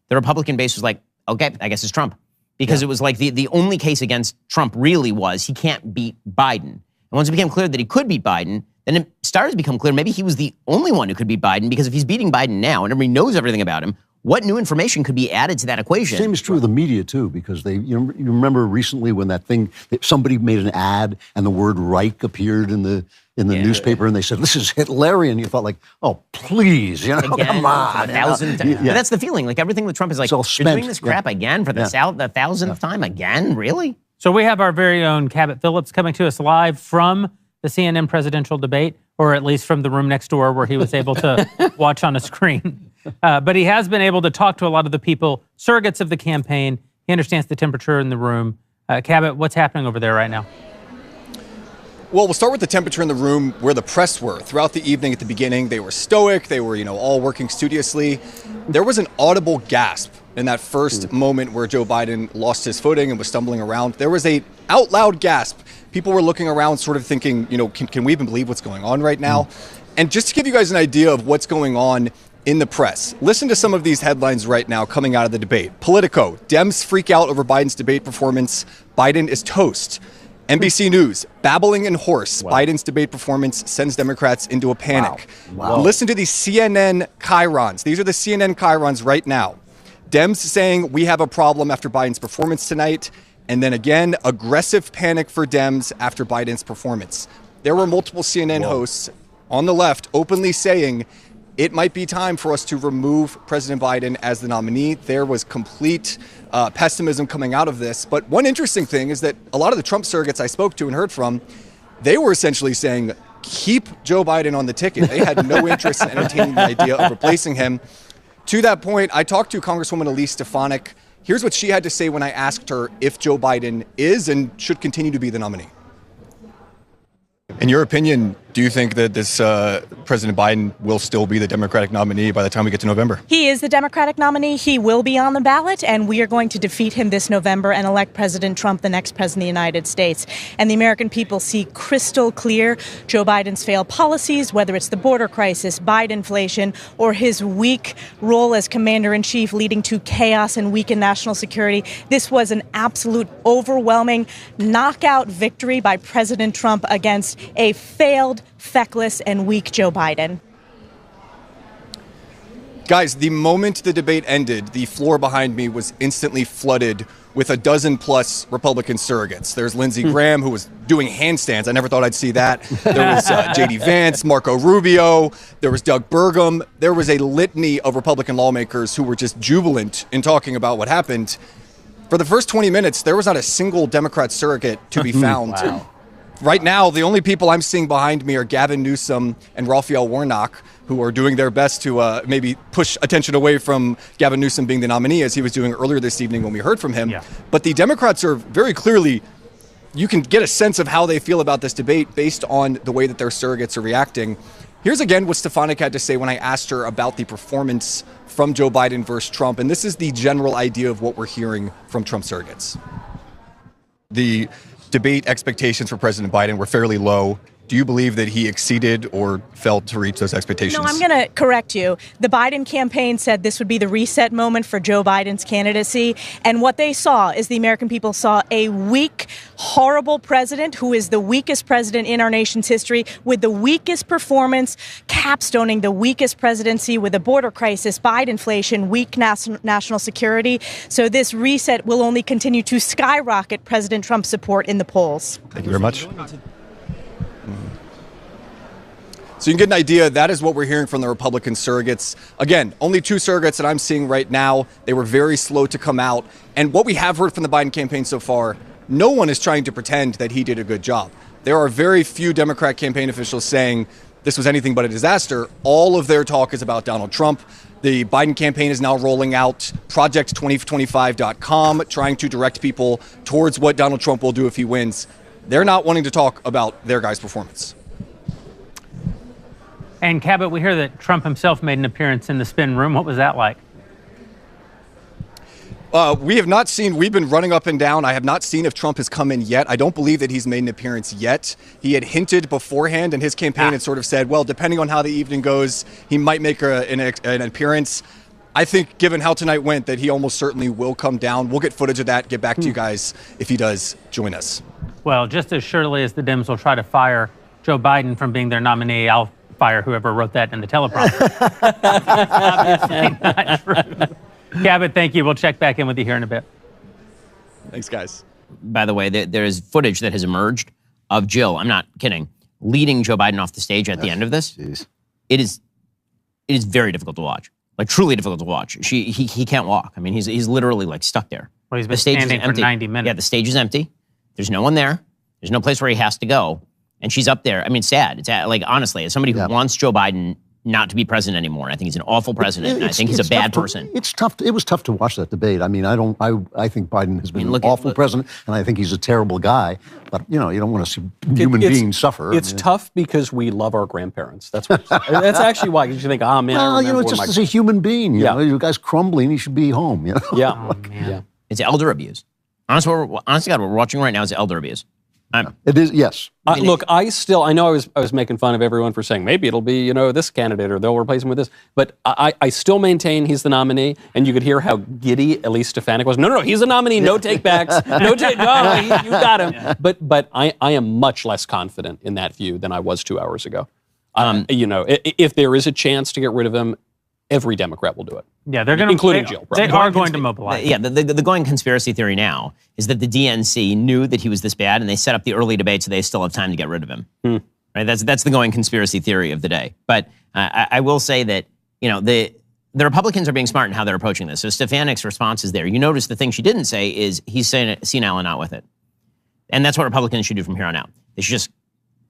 the Republican base was like, okay, I guess it's Trump. Because it was like the only case against Trump really was he can't beat Biden. And once it became clear that he could beat Biden, then it started to become clear maybe he was the only one who could beat Biden, because if he's beating Biden now and everybody knows everything about him, what new information could be added to that equation? Same is true of the media, too, because you remember recently when somebody made an ad and the word Reich appeared in the newspaper, and they said, this is Hitlerian. You thought like, oh, please, Again, come on. 1,000 times. But that's the feeling. Like everything with Trump is like, all you're spent. doing this crap again for the 1,000th time again? Really? So we have our very own Cabot Phillips coming to us live from the CNN presidential debate, or at least from the room next door where he was able to watch on a screen. But he has been able to talk to a lot of the people, surrogates of the campaign. He understands the temperature in the room. Cabot, what's happening over there right now? Well, we'll start with the temperature in the room where the press were. Throughout the evening at the beginning, they were stoic. They were, all working studiously. There was an audible gasp in that first moment where Joe Biden lost his footing and was stumbling around. There was a out loud gasp. People were looking around sort of thinking, can we even believe what's going on right now? And just to give you guys an idea of what's going on in the press, listen to some of these headlines right now coming out of the debate. Politico, Dems freak out over Biden's debate performance. Biden is toast. NBC News, babbling and hoarse. Wow. Biden's debate performance sends Democrats into a panic. Wow. Listen to these CNN chyrons. These are the CNN chyrons right now. Dems saying we have a problem after Biden's performance tonight. And then again, aggressive panic for Dems after Biden's performance. There were multiple CNN hosts on the left openly saying it might be time for us to remove President Biden as the nominee. There was complete pessimism coming out of this. But one interesting thing is that a lot of the Trump surrogates I spoke to and heard from, they were essentially saying, keep Joe Biden on the ticket. They had no interest in entertaining the idea of replacing him. To that point, I talked to Congresswoman Elise Stefanik. Here's what she had to say when I asked her if Joe Biden is and should continue to be the nominee. In your opinion, do you think that this President Biden will still be the Democratic nominee by the time we get to November? He is the Democratic nominee. He will be on the ballot, and we are going to defeat him this November and elect President Trump, the next president of the United States. And the American people see crystal clear Joe Biden's failed policies, whether it's the border crisis, Biden inflation, or his weak role as commander-in-chief leading to chaos and weakened national security. This was an absolute overwhelming knockout victory by President Trump against a failed, feckless, and weak Joe Biden. Guys, the moment the debate ended, the floor behind me was instantly flooded with a dozen plus Republican surrogates. There's Lindsey Graham, who was doing handstands. I never thought I'd see that. There was J.D. Vance, Marco Rubio. There was Doug Burgum. There was a litany of Republican lawmakers who were just jubilant in talking about what happened. For the first 20 minutes, there was not a single Democrat surrogate to be found. Wow. Right now, the only people I'm seeing behind me are Gavin Newsom and Raphael Warnock, who are doing their best to maybe push attention away from Gavin Newsom being the nominee, as he was doing earlier this evening when we heard from him. Yeah. But the Democrats are very clearly, you can get a sense of how they feel about this debate based on the way that their surrogates are reacting. Here's again what Stefanik had to say when I asked her about the performance from Joe Biden versus Trump. And this is the general idea of what we're hearing from Trump surrogates. The debate expectations for President Biden were fairly low. Do you believe that he exceeded or failed to reach those expectations? No, I'm going to correct you. The Biden campaign said this would be the reset moment for Joe Biden's candidacy. And what they saw is the American people saw a weak, horrible president who is the weakest president in our nation's history with the weakest performance, capstoning the weakest presidency with a border crisis, Biden inflation, weak national security. So this reset will only continue to skyrocket President Trump's support in the polls. Thank you very much. So you can get an idea. That is what we're hearing from the Republican surrogates. Again, only two surrogates that I'm seeing right now. They were very slow to come out. And what we have heard from the Biden campaign so far, no one is trying to pretend that he did a good job. There are very few Democrat campaign officials saying this was anything but a disaster. All of their talk is about Donald Trump. The Biden campaign is now rolling out project2025.com, trying to direct people towards what Donald Trump will do if he wins. They're not wanting to talk about their guy's performance. And Cabot, we hear that Trump himself made an appearance in the spin room. What was that like? We have not seen, we've been running up and down. I have not seen if Trump has come in yet. I don't believe that he's made an appearance yet. He had hinted beforehand in his campaign and sort of said, well, depending on how the evening goes, he might make an appearance. I think, given how tonight went, that he almost certainly will come down. We'll get footage of that, get back to you guys if he does join us. Well, just as surely as the Dems will try to fire Joe Biden from being their nominee, I'll fire whoever wrote that in the teleprompter. Obviously not true. Cabot, thank you. We'll check back in with you here in a bit. Thanks, guys. By the way, there is footage that has emerged of Jill, I'm not kidding, leading Joe Biden off the stage at the end of this. Jeez. It is very difficult to watch. Like, truly difficult to watch. He can't walk. I mean, he's literally, like, stuck there. Well, he's been standing for 90 minutes. Yeah, the stage is empty. There's no one there. There's no place where he has to go. And she's up there. I mean, sad. It's like, honestly, as somebody who wants Joe Biden not to be president anymore, I think he's an awful president, and I think he's a bad person. It's tough. It was tough to watch that debate. I mean, I think Biden has been an awful president, and I think he's a terrible guy. But, you don't want to see human beings suffer. It's tough because we love our grandparents. That's actually why. Because you think, man, well, just as a human being, you know, you guy's crumbling, he should be home. You know? Yeah. Oh, man. It's elder abuse. Honestly, God, what we're watching right now is elder abuse. It is, yes. Look, I know I was making fun of everyone for saying maybe it'll be, this candidate or they'll replace him with this. But I still maintain he's the nominee. And you could hear how giddy Elise Stefanik was. No, he's the nominee. No take-backs. You got him. Yeah. But I am much less confident in that view than I was 2 hours ago. If there is a chance to get rid of him, every Democrat will do it. Yeah, they're going to, including Jill. They are going to mobilize. Yeah, the going conspiracy theory now is that the DNC knew that he was this bad, and they set up the early debate so they still have time to get rid of him. Right? That's the going conspiracy theory of the day. But I will say that the Republicans are being smart in how they're approaching this. So Stefanik's response is there. You notice the thing she didn't say is he's senile and not with it, and that's what Republicans should do from here on out. They should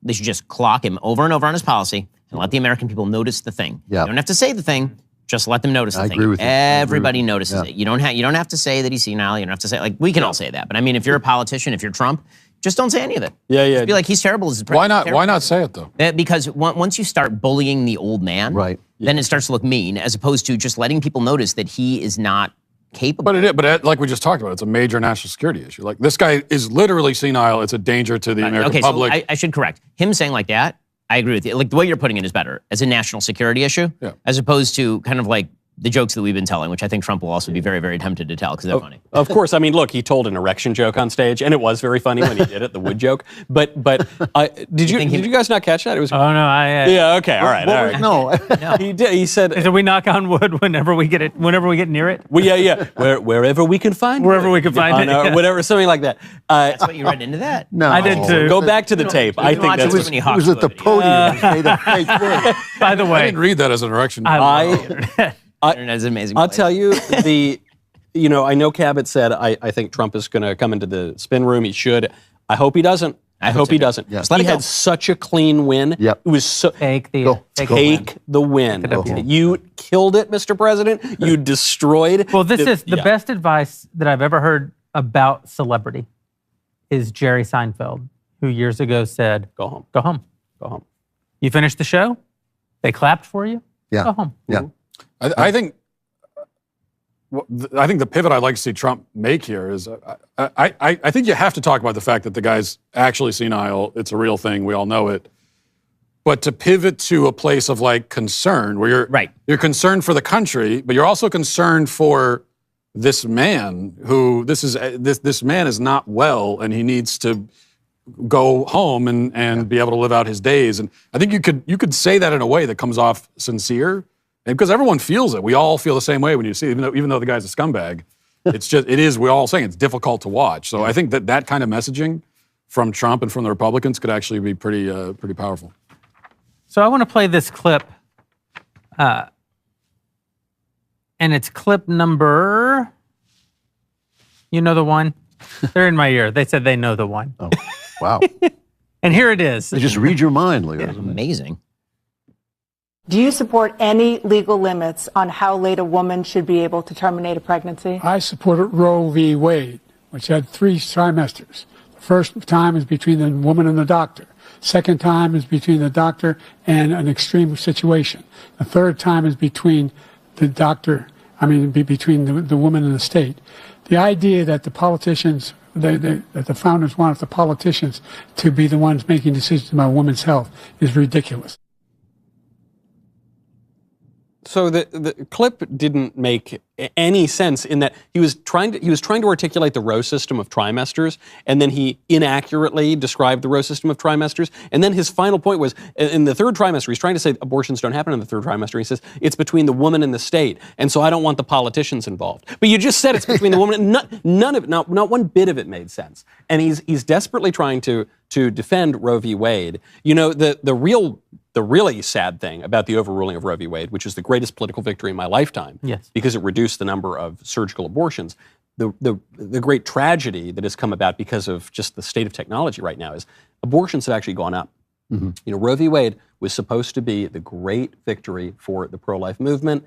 just clock him over and over on his policy and let the American people notice the thing. Yeah. You don't have to say the thing. Just let them notice the thing. I agree with you. Everybody notices it. You don't have to say that he's senile. You don't have to say, we can all say that. But I mean, if you're a politician, if you're Trump, just don't say any of it. Yeah. Just be like, he's terrible as a Why president. not? Why not say it though? Because once you start bullying the old man, then it starts to look mean, as opposed to just letting people notice that he is not capable. But like we just talked about, it's a major national security issue. Like, this guy is literally senile. It's a danger to the American public. So I should correct him saying like that. I agree with you. Like, the way you're putting it is better as a national security issue, as opposed to kind of like the jokes that we've been telling, which I think Trump will also be very, very tempted to tell because they're funny. Of course. I mean, look, he told an erection joke on stage, and it was very funny when he did it, the wood joke. But did you guys not catch that? It was. Oh no, yeah. Okay. All right. No. He did. He said. Did we knock on wood whenever we get near it? Well, yeah. Wherever we can find. Wherever we can find it. Or whatever, something like that. That's what you read into that. No, I did too. Go back to the tape. I think that it was at the podium. Made a fake wood. By the way, I didn't read that as an erection. Internet is amazing. I'll tell you, I know Cabot said, I think Trump is going to come into the spin room. He should. I hope he doesn't. I hope he doesn't. Yeah. He had such a clean win. Yep. It was so. take the win. Take You killed it, Mr. President. You destroyed. Well, this is the best advice that I've ever heard about celebrity is Jerry Seinfeld, who years ago said, Go home. Go home. Go home. You finished the show? They clapped for you? Yeah. Go home. Yeah. I think the pivot I'd like to see Trump make here is I think you have to talk about the fact that the guy's actually senile. It's a real thing. We all know it. But to pivot to a place of like concern where you're concerned for the country, but you're also concerned for this man who this man is not well and he needs to go home and be able to live out his days. And I think you could say that in a way that comes off sincere. And because everyone feels it. We all feel the same way when you see it, even though the guy's a scumbag. We're all saying it's difficult to watch. So I think that kind of messaging from Trump and from the Republicans could actually be pretty powerful. So I want to play this clip. And it's clip number, you know the one? They're in my ear. They said they know the one. Oh, wow. And here it is. They just read your mind, Leo. Yeah, amazing. Do you support any legal limits on how late a woman should be able to terminate a pregnancy? I supported Roe v. Wade, which had 3 trimesters. First time is between the woman and the doctor. Second time is between the doctor and an extreme situation. The third time is between the doctor, between the woman and the state. The idea that the politicians, that the founders wanted the politicians to be the ones making decisions about women's health is ridiculous. So the clip didn't make any sense in that he was trying to articulate the row system of trimesters, and then he inaccurately described the row system of trimesters. And then his final point was, in the third trimester, he's trying to say abortions don't happen in the third trimester. He says it's between the woman and the state, and so I don't want the politicians involved. But you just said it's between the woman. Not one bit of it made sense. And he's desperately trying to defend Roe v. Wade. You know, the really sad thing about the overruling of Roe v. Wade, which is the greatest political victory in my lifetime, yes, because it reduced the number of surgical abortions. The great tragedy that has come about because of just the state of technology right now is abortions have actually gone up. Mm-hmm. You know, Roe v. Wade was supposed to be the great victory for the pro-life movement,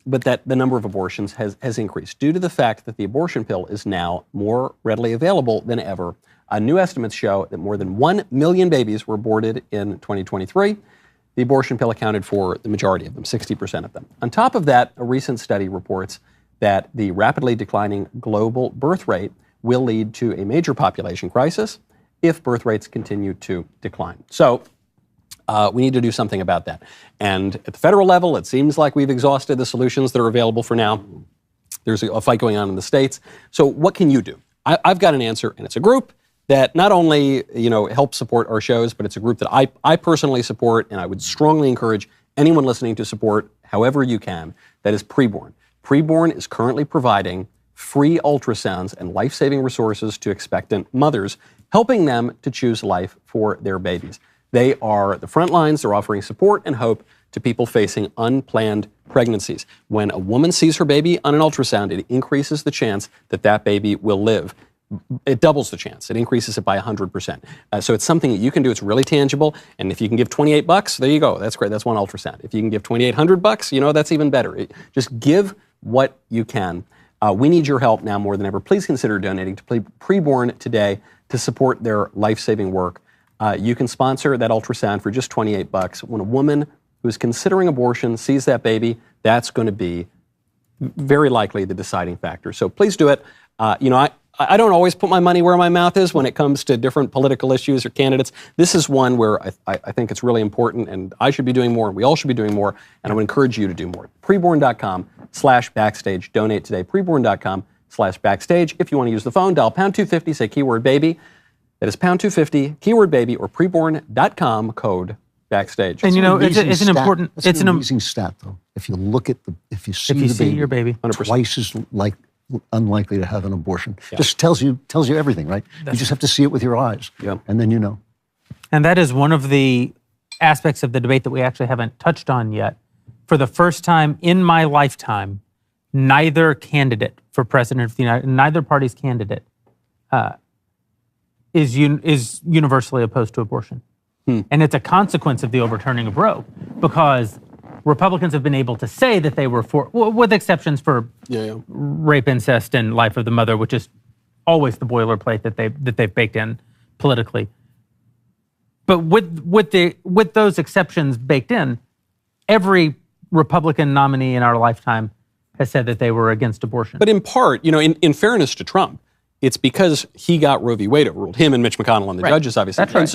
but that the number of abortions has increased due to the fact that the abortion pill is now more readily available than ever. New estimates show that more than 1 million babies were aborted in 2023. The abortion pill accounted for the majority of them, 60% of them. On top of that, a recent study reports that the rapidly declining global birth rate will lead to a major population crisis if birth rates continue to decline. So we need to do something about that. And at the federal level, it seems like we've exhausted the solutions that are available for now. There's a fight going on in the states. So what can you do? I've got an answer, and it's a group that not only, helps support our shows, but it's a group that I personally support, and I would strongly encourage anyone listening to support however you can. That is Preborn. Preborn is currently providing free ultrasounds and life-saving resources to expectant mothers, helping them to choose life for their babies. They are the front lines. They're offering support and hope to people facing unplanned pregnancies. When a woman sees her baby on an ultrasound, it increases the chance that that baby will live. It doubles the chance. It increases it by 100%. So it's something that you can do. It's really tangible. And if you can give $28, there you go. That's great. That's one ultrasound. If you can give $2,800, that's even better. Just give what you can. We need your help now more than ever. Please consider donating to Preborn today to support their life-saving work. You can sponsor that ultrasound for just $28. When a woman who is considering abortion sees that baby, that's going to be very likely the deciding factor. So please do it. I don't always put my money where my mouth is when it comes to different political issues or candidates. This is one where I think it's really important, and I should be doing more, and we all should be doing more, and I would encourage you to do more. Preborn.com/backstage. Donate today. Preborn.com/backstage. If you want to use the phone, dial pound 250, say keyword baby. That is pound 250, keyword baby, or preborn.com, code backstage. And it's an important, it's an amazing stat though. If you look at if you see your baby, 100%. Twice as unlikely to have an abortion. Yeah. Just tells you everything, right? You just have to see it with your eyes, and then you know. And that is one of the aspects of the debate that we actually haven't touched on yet. For the first time in my lifetime, neither candidate for president of the neither party's candidate is universally opposed to abortion. And it's a consequence of the overturning of Roe, because Republicans have been able to say that they were for, with exceptions for rape, incest, and life of the mother, which is always the boilerplate that they've baked in politically. But with those exceptions baked in, every Republican nominee in our lifetime has said that they were against abortion. But in part, in fairness to Trump, it's because he got Roe v. Wade overruled. Him and Mitch McConnell and the judges, obviously. That's right.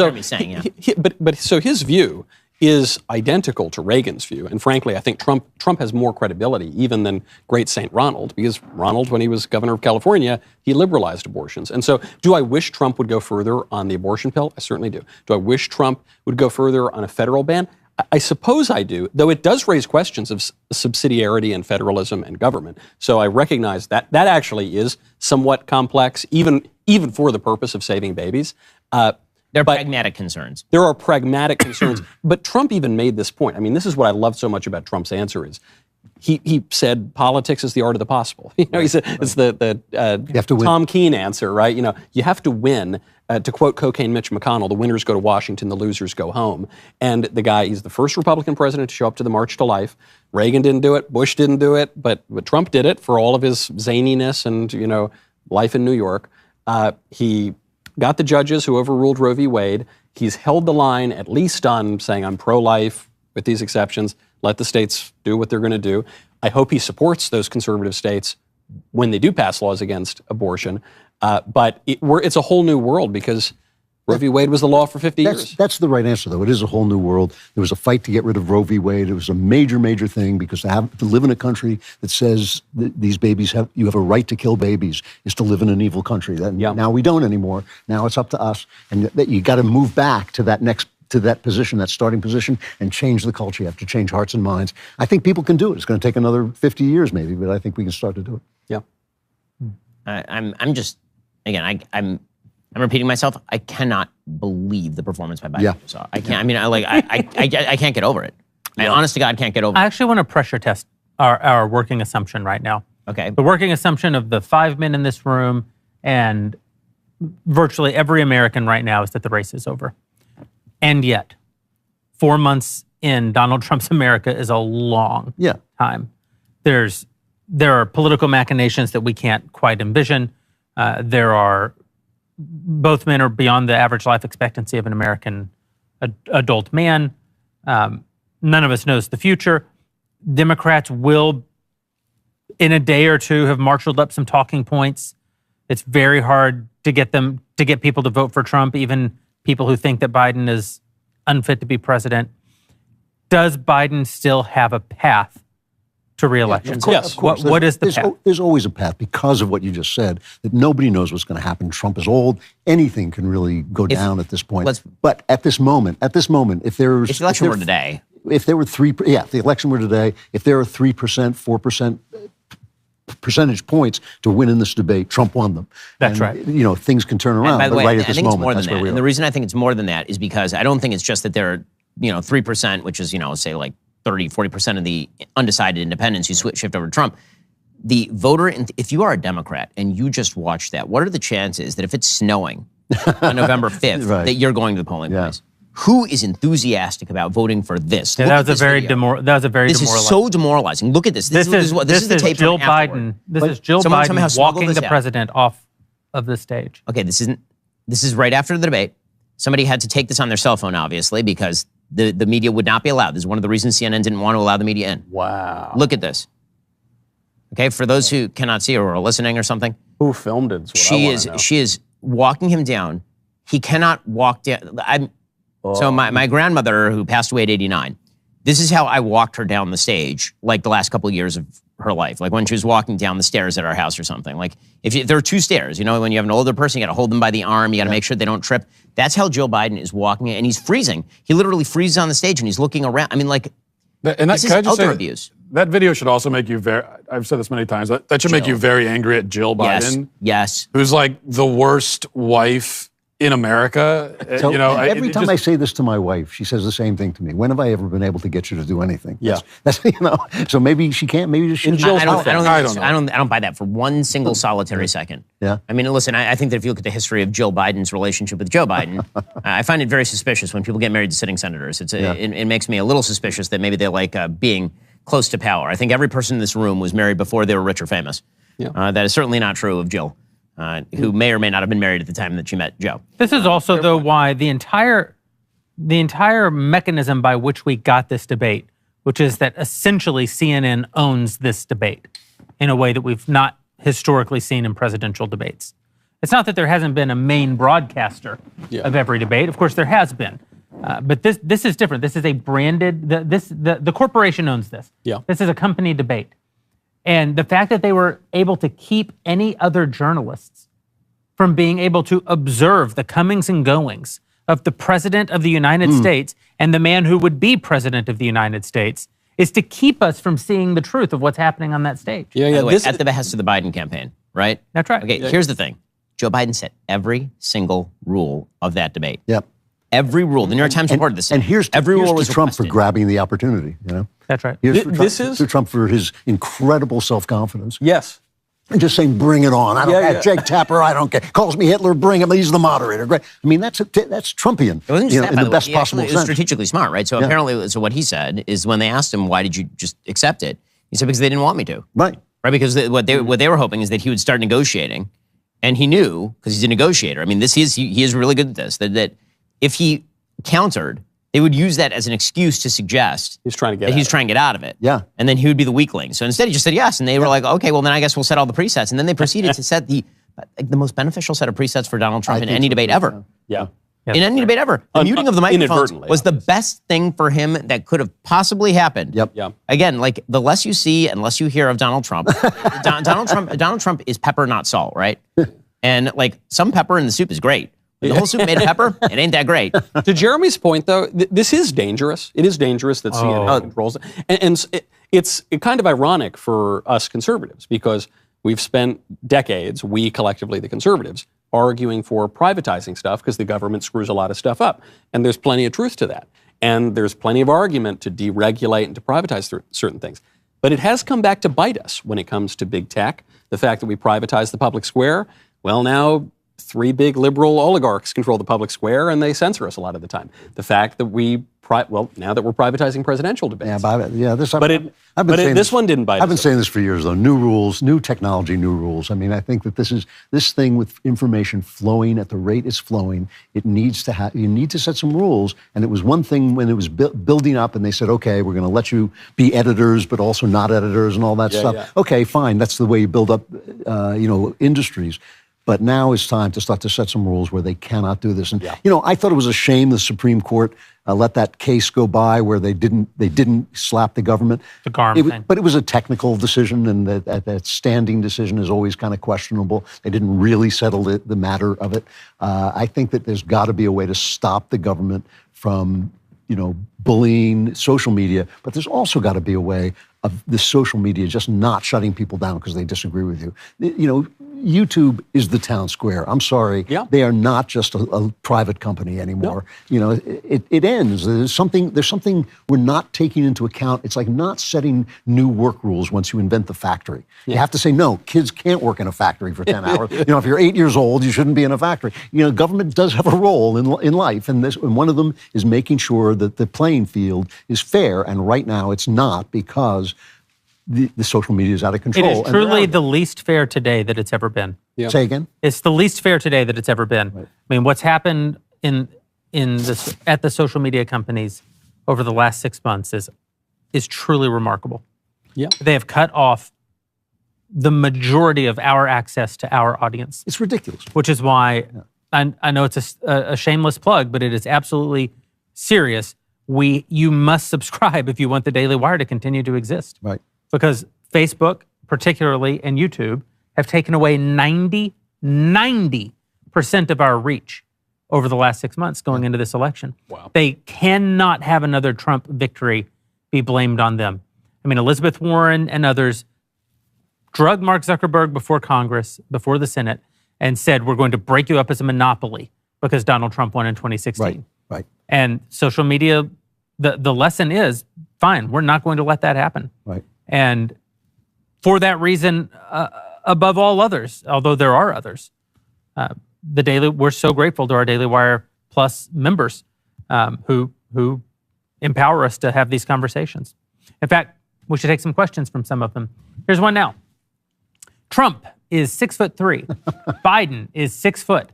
So his view is identical to Reagan's view. And frankly, I think Trump has more credibility even than great St. Ronald, because Ronald, when he was governor of California, he liberalized abortions. And so do I wish Trump would go further on the abortion pill? I certainly do. Do I wish Trump would go further on a federal ban? I suppose I do, though it does raise questions of subsidiarity and federalism and government. So I recognize that actually is somewhat complex, even for the purpose of saving babies. There are pragmatic concerns. There are pragmatic concerns. But Trump even made this point. I mean, this is what I love so much about Trump's answer is he said politics is the art of the possible. He said it's the Tom Keene answer, right? You have to win. To quote cocaine Mitch McConnell, the winners go to Washington, the losers go home. And the guy, he's the first Republican president to show up to the March to Life. Reagan didn't do it. Bush didn't do it. But Trump did it for all of his zaniness and, life in New York. He got the judges who overruled Roe v. Wade. He's held the line at least on saying I'm pro-life with these exceptions. Let the states do what they're going to do. I hope he supports those conservative states when they do pass laws against abortion. But it's a whole new world because Roe v. Wade was the law for 50 years. That's the right answer, though. It is a whole new world. There was a fight to get rid of Roe v. Wade. It was a major, major thing because to live in a country that says that these babies you have a right to kill babies is to live in an evil country. Now we don't anymore. Now it's up to us. And that you got to move back to that position, that starting position, and change the culture. You have to change hearts and minds. I think people can do it. It's going to take another 50 years maybe, but I think we can start to do it. Yeah. I'm just, again, I'm repeating myself. I cannot believe the performance by Biden. Yeah. So I can't. I mean, I can't get over it. I honest to God can't get over it. I actually want to pressure test our working assumption right now. Okay. The working assumption of the 5 men in this room and virtually every American right now is that the race is over. And yet, 4 months in Donald Trump's America is a long time. There are political machinations that we can't quite envision. Both men are beyond the average life expectancy of an American adult man. None of us knows the future. Democrats will, in a day or two, have marshaled up some talking points. It's very hard to get people to vote for Trump, even people who think that Biden is unfit to be president. Does Biden still have a path to re-election? Yes, of course. What is the path? There's always a path because of what you just said, that nobody knows what's going to happen. Trump is old. Anything can really go down at this point. But at this moment, if the election were today, if there were if the election were today, if there are 3%, 4% percentage points to win in this debate, Trump won them. That's right. You know, things can turn around. By the way, right at I this think moment, it's more than that's where that. we are. And the reason I think it's more than that is because I don't think it's just that there are, 3%, which is, say like 30, 40% of the undecided independents who shift over to Trump. The voter, if you are a Democrat and you just watch that, what are the chances that if it's snowing on November 5th that you're going to the polling place? Who is enthusiastic about voting for this? That was a very demoralizing. This is so demoralizing. Look at this. This is the tape Jill from Biden. This is Jill Biden walking the president off of the stage. Okay, this is right after the debate. Somebody had to take this on their cell phone, obviously, because the media would not be allowed. This is one of the reasons CNN didn't want to allow the media in. Wow. Look at this. Okay, for those who cannot see or are listening or something. Who filmed it? She is walking him down. He cannot walk down. So my grandmother, who passed away at 89, this is how I walked her down the stage, like the last couple of years of her life, like when she was walking down the stairs at our house or something. Like if there are 2 stairs, when you have an older person, you got to hold them by the arm, you got to make sure they don't trip. That's how Joe Biden is walking, and he's freezing. He literally freezes on the stage, and he's looking around. I mean, this is elder abuse. That video should also make you I've said this many times, that should make you very angry at Jill Biden. Yes. Who's like the worst wife in America. So every time I say this to my wife, she says the same thing to me. When have I ever been able to get you to do anything? Yeah. That's so maybe she can't. Maybe she. I don't buy that for one single solitary second. Yeah. I mean, listen. I think that if you look at the history of Jill Biden's relationship with Joe Biden, I find it very suspicious when people get married to sitting senators. It makes me a little suspicious that maybe they like being close to power. I think every person in this room was married before they were rich or famous. Yeah. That is certainly not true of Jill. Who may or may not have been married at the time that she met Joe. This is also, though, why the entire mechanism by which we got this debate, which is that essentially CNN owns this debate in a way that we've not historically seen in presidential debates. It's not that there hasn't been a main broadcaster of every debate. Of course, there has been. But this is different. This is a branded, the corporation owns this. Yeah. This is a company debate. And the fact that they were able to keep any other journalists from being able to observe the comings and goings of the president of the United States and the man who would be president of the United States is to keep us from seeing the truth of what's happening on that stage. By the way, at the behest of the Biden campaign, right? That's right. Okay, here's the thing. Joe Biden set every single rule of that debate. Yep. Every rule. The New York Times reported this. And here's every rule to was Trump requested. for grabbing the opportunity. That's right. Here's to Trump for his incredible self-confidence. Yes. And just saying, bring it on. I don't care. Jake Tapper, I don't care. Calls me Hitler, bring him. He's the moderator. Great. I mean, that's Trumpian. It wasn't just that, in by the way. best possible It was sense. strategically smart, right? So apparently, what he said is when they asked him, why did you just accept it? He said, because they didn't want me to. Right. Right? Because what they were hoping is that he would start negotiating And he knew, because he's a negotiator, I mean, he is really good at this, that if he countered, they would use that as an excuse to suggest He's trying to get that out he's of it. trying to get out of it. Yeah. And then he would be the weakling. So instead, he just said yes. And they were like, okay, well, then I guess we'll set all the presets. And then they proceeded to set the most beneficial set of presets for Donald Trump in any debate ever. Yeah. In any debate ever. The muting of the microphones inadvertently, was the best thing for him that could have possibly happened. Yep. Yeah. Again, like the less you see and less you hear of Donald Trump, Donald Trump is pepper, not salt, right? And like some pepper in the soup is great. But the whole soup made of pepper, it ain't that great. To Jeremy's point, though, this is dangerous. It is dangerous that CNN controls it. And it's kind of ironic for us conservatives because we've spent decades, we collectively, the conservatives, arguing for privatizing stuff because the government screws a lot of stuff up. And there's plenty of truth to that. And there's plenty of argument to deregulate and to privatize certain things. But it has come back to bite us when it comes to big tech. The fact that we privatize the public square, well, now 3 big liberal oligarchs control the public square and they censor us a lot of the time. The fact that now that we're privatizing presidential debates. This one didn't bite us. I've been saying this for years, though. New rules, new technology, new rules. I mean, I think that this thing with information flowing at the rate it's flowing, you need to set some rules. And it was one thing when it was building up and they said, okay, we're going to let you be editors, but also not editors and all that stuff. Yeah. Okay, fine. That's the way you build up, industries. But now it's time to start to set some rules where they cannot do this. And I thought it was a shame the Supreme Court let that case go by where they didn't slap the government. The GARM thing. But it was a technical decision, and that standing decision is always kind of questionable. They didn't really settle the matter of it. I think that there's got to be a way to stop the government from bullying social media, but there's also got to be a way of the social media just not shutting people down because they disagree with you. YouTube is the town square. I'm sorry. Yeah. They are not just a private company anymore. No. It ends. There's something we're not taking into account. It's like not setting new work rules once you invent the factory. Yeah. You have to say, no, kids can't work in a factory for 10 hours. If you're 8 years old, you shouldn't be in a factory. Government does have a role in life, and one of them is making sure that the playing field is fair, and right now it's not because the social media is out of control. It is truly the least fair today that it's ever been. Yeah. Say again? It's the least fair today that it's ever been. Right. I mean, what's happened at the social media companies over the last 6 months is truly remarkable. Yeah. They have cut off the majority of our access to our audience. It's ridiculous. Which is why I know it's a shameless plug, but it is absolutely serious. You must subscribe if you want the Daily Wire to continue to exist. Right. Because Facebook, particularly, and YouTube have taken away 90% of our reach over the last 6 months going into this election. Wow. They cannot have another Trump victory be blamed on them. I mean, Elizabeth Warren and others drugged Mark Zuckerberg before Congress, before the Senate, and said, we're going to break you up as a monopoly because Donald Trump won in 2016. Right. And social media, the lesson is, fine, we're not going to let that happen. Right. And for that reason, above all others, although there are others, we're so grateful to our Daily Wire Plus members who empower us to have these conversations. In fact, we should take some questions from some of them. Here's one now. Trump is 6'3". Biden is 6 foot.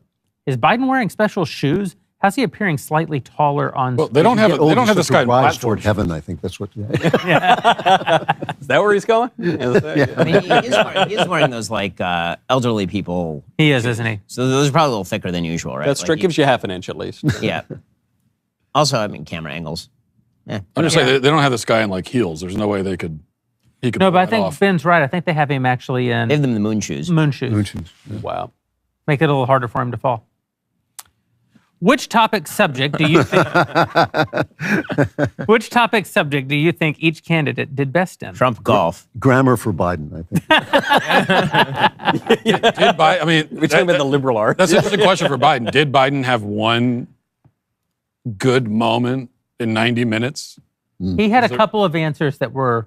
Is Biden wearing special shoes? How's he appearing slightly taller on? Well, they don't have this guy in rise platforms. toward heaven. I think that's what. Is that where he's going? I mean, he is wearing those like elderly people. He is, isn't he? So those are probably a little thicker than usual, right? That gives you half an inch at least. Yeah. Also, I mean, camera angles. I'm just saying they don't have this guy in like heels. There's no way he could. No, but I think Ben's right. I think they have him actually in. They have them in the moon shoes. Moon shoes. Yeah. Wow. Make it a little harder for him to fall. Which topic subject do you think? Which topic subject do you think each candidate did best in? Trump golf. Grammar for Biden, I think. Did Biden? I mean, we're talking about the liberal arts. That's an interesting question for Biden. Did Biden have one good moment in 90 minutes? He had a couple of answers that were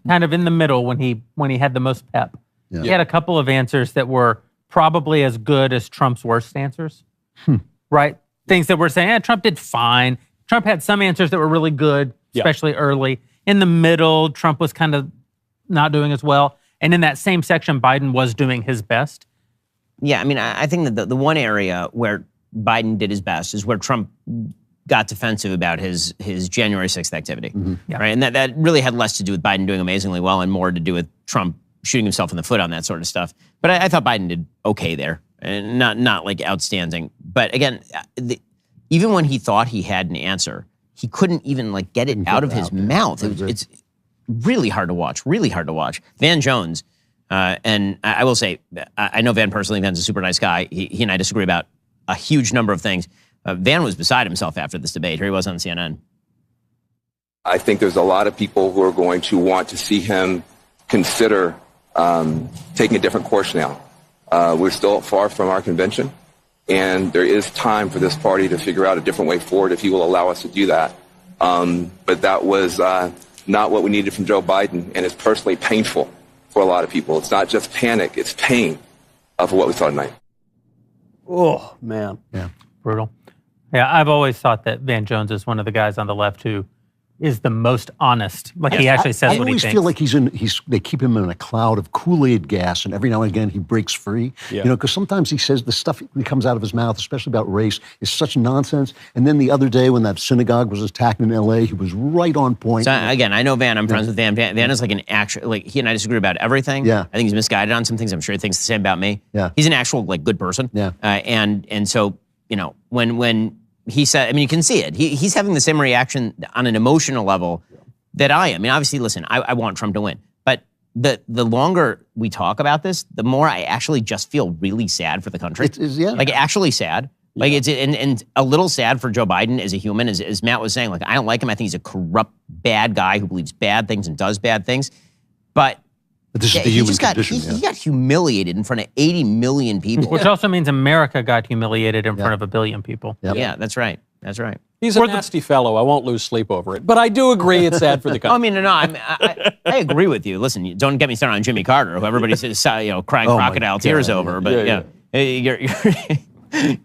kind of in the middle when he had the most pep. Yeah. He had a couple of answers that were probably as good as Trump's worst answers. Right? Things that we're saying, Trump did fine. Trump had some answers that were really good, especially early. In the middle, Trump was kind of not doing as well. And in that same section, Biden was doing his best. Yeah, I mean, I think that the one area where Biden did his best is where Trump got defensive about his January 6th activity, right? And that really had less to do with Biden doing amazingly well and more to do with Trump shooting himself in the foot on that sort of stuff. But I thought Biden did okay there, and not like outstanding. But again, even when he thought he had an answer, he couldn't even like get it out of his mouth. It's really hard to watch. Really hard to watch. Van Jones, and I will say, I know Van personally. Van's a super nice guy. He and I disagree about a huge number of things. Van was beside himself after this debate. Here he was on CNN. I think there's a lot of people who are going to want to see him consider taking a different course now. We're still far from our convention, and there is time for this party to figure out a different way forward if he will allow us to do that. But that was not what we needed from Joe Biden, and it's personally painful for a lot of people. It's not just panic, it's pain for what we saw tonight. Oh, man. Yeah, brutal. Yeah, I've always thought that Van Jones is one of the guys on the left who is the most honest. Like he actually says what he thinks. I always feel like they keep him in a cloud of Kool-Aid gas, and every now and again he breaks free. Yeah. You know, because sometimes he says the stuff that comes out of his mouth, especially about race, is such nonsense. And then the other day when that synagogue was attacked in L.A., he was right on point. So again, I know Van. I'm friends with Van. Van is like an actual, like he and I disagree about everything. Yeah. I think he's misguided on some things. I'm sure he thinks the same about me. Yeah. He's an actual like good person. Yeah. And so, you know, when he said, I mean, you can see it. He's having the same reaction on an emotional level that I am. I mean, obviously, listen, I want Trump to win. But the longer we talk about this, the more I actually just feel really sad for the country. Like, actually sad. Like, it's and a little sad for Joe Biden as a human, as Matt was saying. Like, I don't like him. I think he's a corrupt, bad guy who believes bad things and does bad things. But this is the human condition. He got humiliated in front of 80 million people. Which also means America got humiliated in front of 1 billion people. Yep. Yeah, that's right. That's right. He's a nasty fellow. I won't lose sleep over it. But I do agree it's sad for the country. I mean, no, I agree with you. Listen, don't get me started on Jimmy Carter, who everybody says, crying crocodile tears over. But you're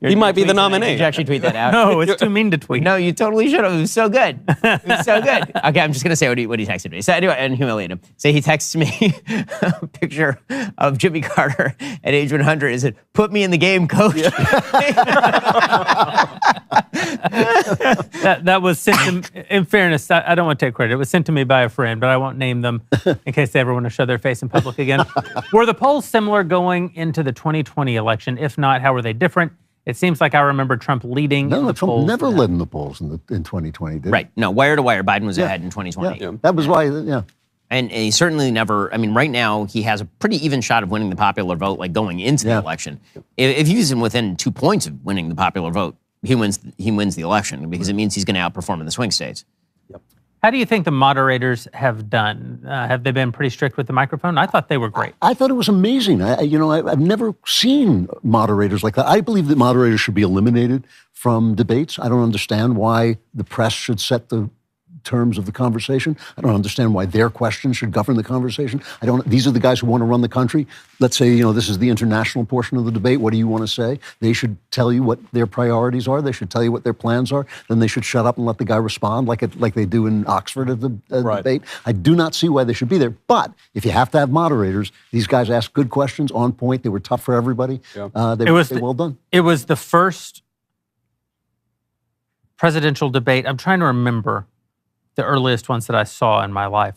he might be the nominee. Did you actually tweet that out? No, it's too mean to tweet. No, you totally should have. It was so good. It was so good. Okay, I'm just going to say what he texted me. So anyway, and humiliate him. So he texts me a picture of Jimmy Carter at age 100. He said, "Put me in the game, coach." That was sent to, in fairness, I don't want to take credit. It was sent to me by a friend, but I won't name them in case they ever want to show their face in public again. Were the polls similar going into the 2020 election? If not, how were they different? It seems like I remember Trump leading in the Trump polls. never led in the polls in 2020, did he? Right. No, wire to wire, Biden was ahead in 2020. Yeah. That was why, And he certainly never, I mean, right now, he has a pretty even shot of winning the popular vote, like going into the election. If he's within 2 points of winning the popular vote, he wins the election because it means he's going to outperform in the swing states. How do you think the moderators have done? Have they been pretty strict with the microphone? I thought they were great. I thought it was amazing. I've never seen moderators like that. I believe that moderators should be eliminated from debates. I don't understand why the press should set the terms of the conversation. I don't understand why their questions should govern the conversation. These are the guys who want to run the country. Let's say, this is the international portion of the debate. What do you want to say? They should tell you what their priorities are. They should tell you what their plans are. Then they should shut up and let the guy respond like they do in Oxford at the debate. I do not see why they should be there. But if you have to have moderators, these guys ask good questions on point. They were tough for everybody. Yeah. They were well done. It was the first presidential debate. I'm trying to remember the earliest ones that I saw in my life.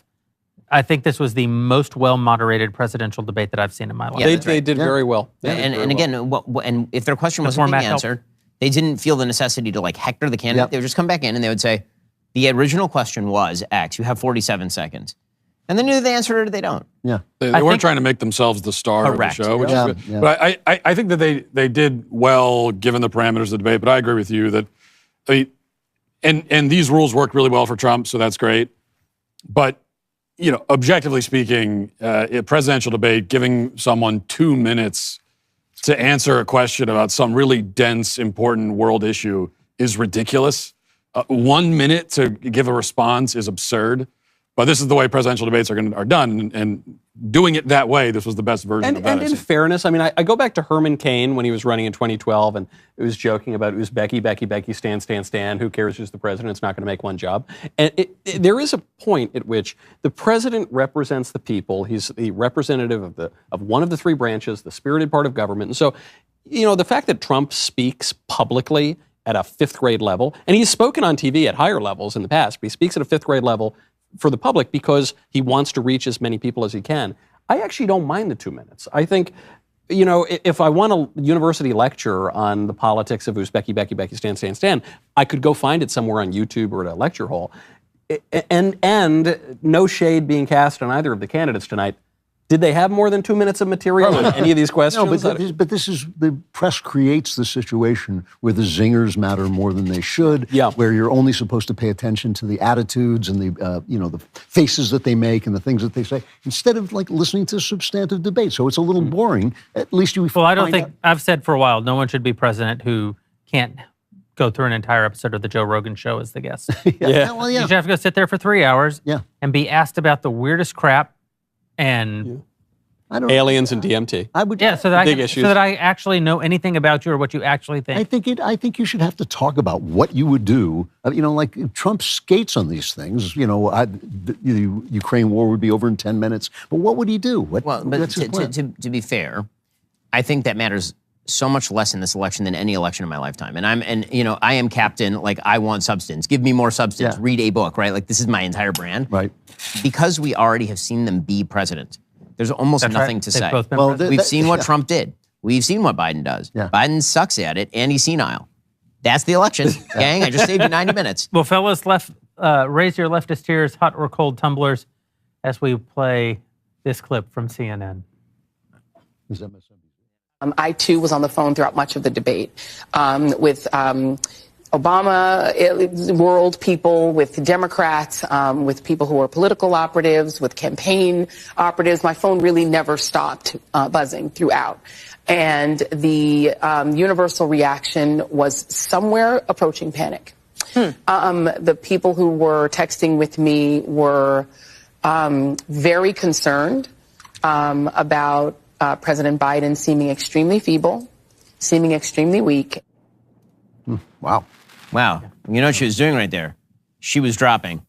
I think this was the most well-moderated presidential debate that I've seen in my life. Yeah, they did very well. And again, and if their question wasn't being answered, they didn't feel the necessity to hector the candidate. They would just come back in and they would say, the original question was X, you have 47 seconds. And then either they answer it or they don't. Yeah. They weren't trying to make themselves the star of the show, which is good. Yeah. But I think that they did well given the parameters of the debate, but I agree with you that And these rules worked really well for Trump, so that's great. But, objectively speaking, a presidential debate, giving someone 2 minutes to answer a question about some really dense, important world issue is ridiculous. 1 minute to give a response is absurd. But this is the way presidential debates are done, and doing it that way, this was the best version of that. And in fairness, I mean, I go back to Herman Cain when he was running in 2012, and it was joking about Becky, Stan, who cares who's the president? It's not going to make one job. And there is a point at which the president represents the people. He's the representative of one of the three branches, the spirited part of government. And so, the fact that Trump speaks publicly at a fifth grade level, and he's spoken on TV at higher levels in the past, but he speaks at a fifth grade level for the public because he wants to reach as many people as he can. I actually don't mind the 2 minutes. I think, if I want a university lecture on the politics of Becky, Stan, I could go find it somewhere on YouTube or at a lecture hall. And no shade being cast on either of the candidates tonight. Did they have more than 2 minutes of material on any of these questions? No, but this is, the press creates the situation where the zingers matter more than they should, where you're only supposed to pay attention to the attitudes and the faces that they make and the things that they say, instead of listening to substantive debate. So it's a little boring. At least you Well, I don't think, I've said for a while, no one should be president who can't go through an entire episode of the Joe Rogan show as the guest. Well, You should have to go sit there for 3 hours and be asked about the weirdest crap and aliens and DMT. So that I actually know anything about you or what you actually think. I think you should have to talk about what you would do. Like Trump skates on these things. The Ukraine war would be over in 10 minutes. But what would he do? To be fair, I think that matters so much less in this election than any election in my lifetime. And I am captain, I want substance. Give me more substance. Read a book, right? This is my entire brand. Right. Because we already have seen them be president, there's almost nothing to say. We've seen what Trump did. We've seen what Biden does. Biden sucks at it, and he's senile. That's the election, gang. I just saved you 90 minutes. Well, fellas, raise your leftist tears, hot or cold tumblers, as we play this clip from CNN. I, too, was on the phone throughout much of the debate with Obama world people, with Democrats, with people who are political operatives, with campaign operatives. My phone really never stopped buzzing throughout. And the universal reaction was somewhere approaching panic. The people who were texting with me were very concerned about President Biden seeming extremely feeble, seeming extremely weak. Wow. You know what she was doing right there? She was dropping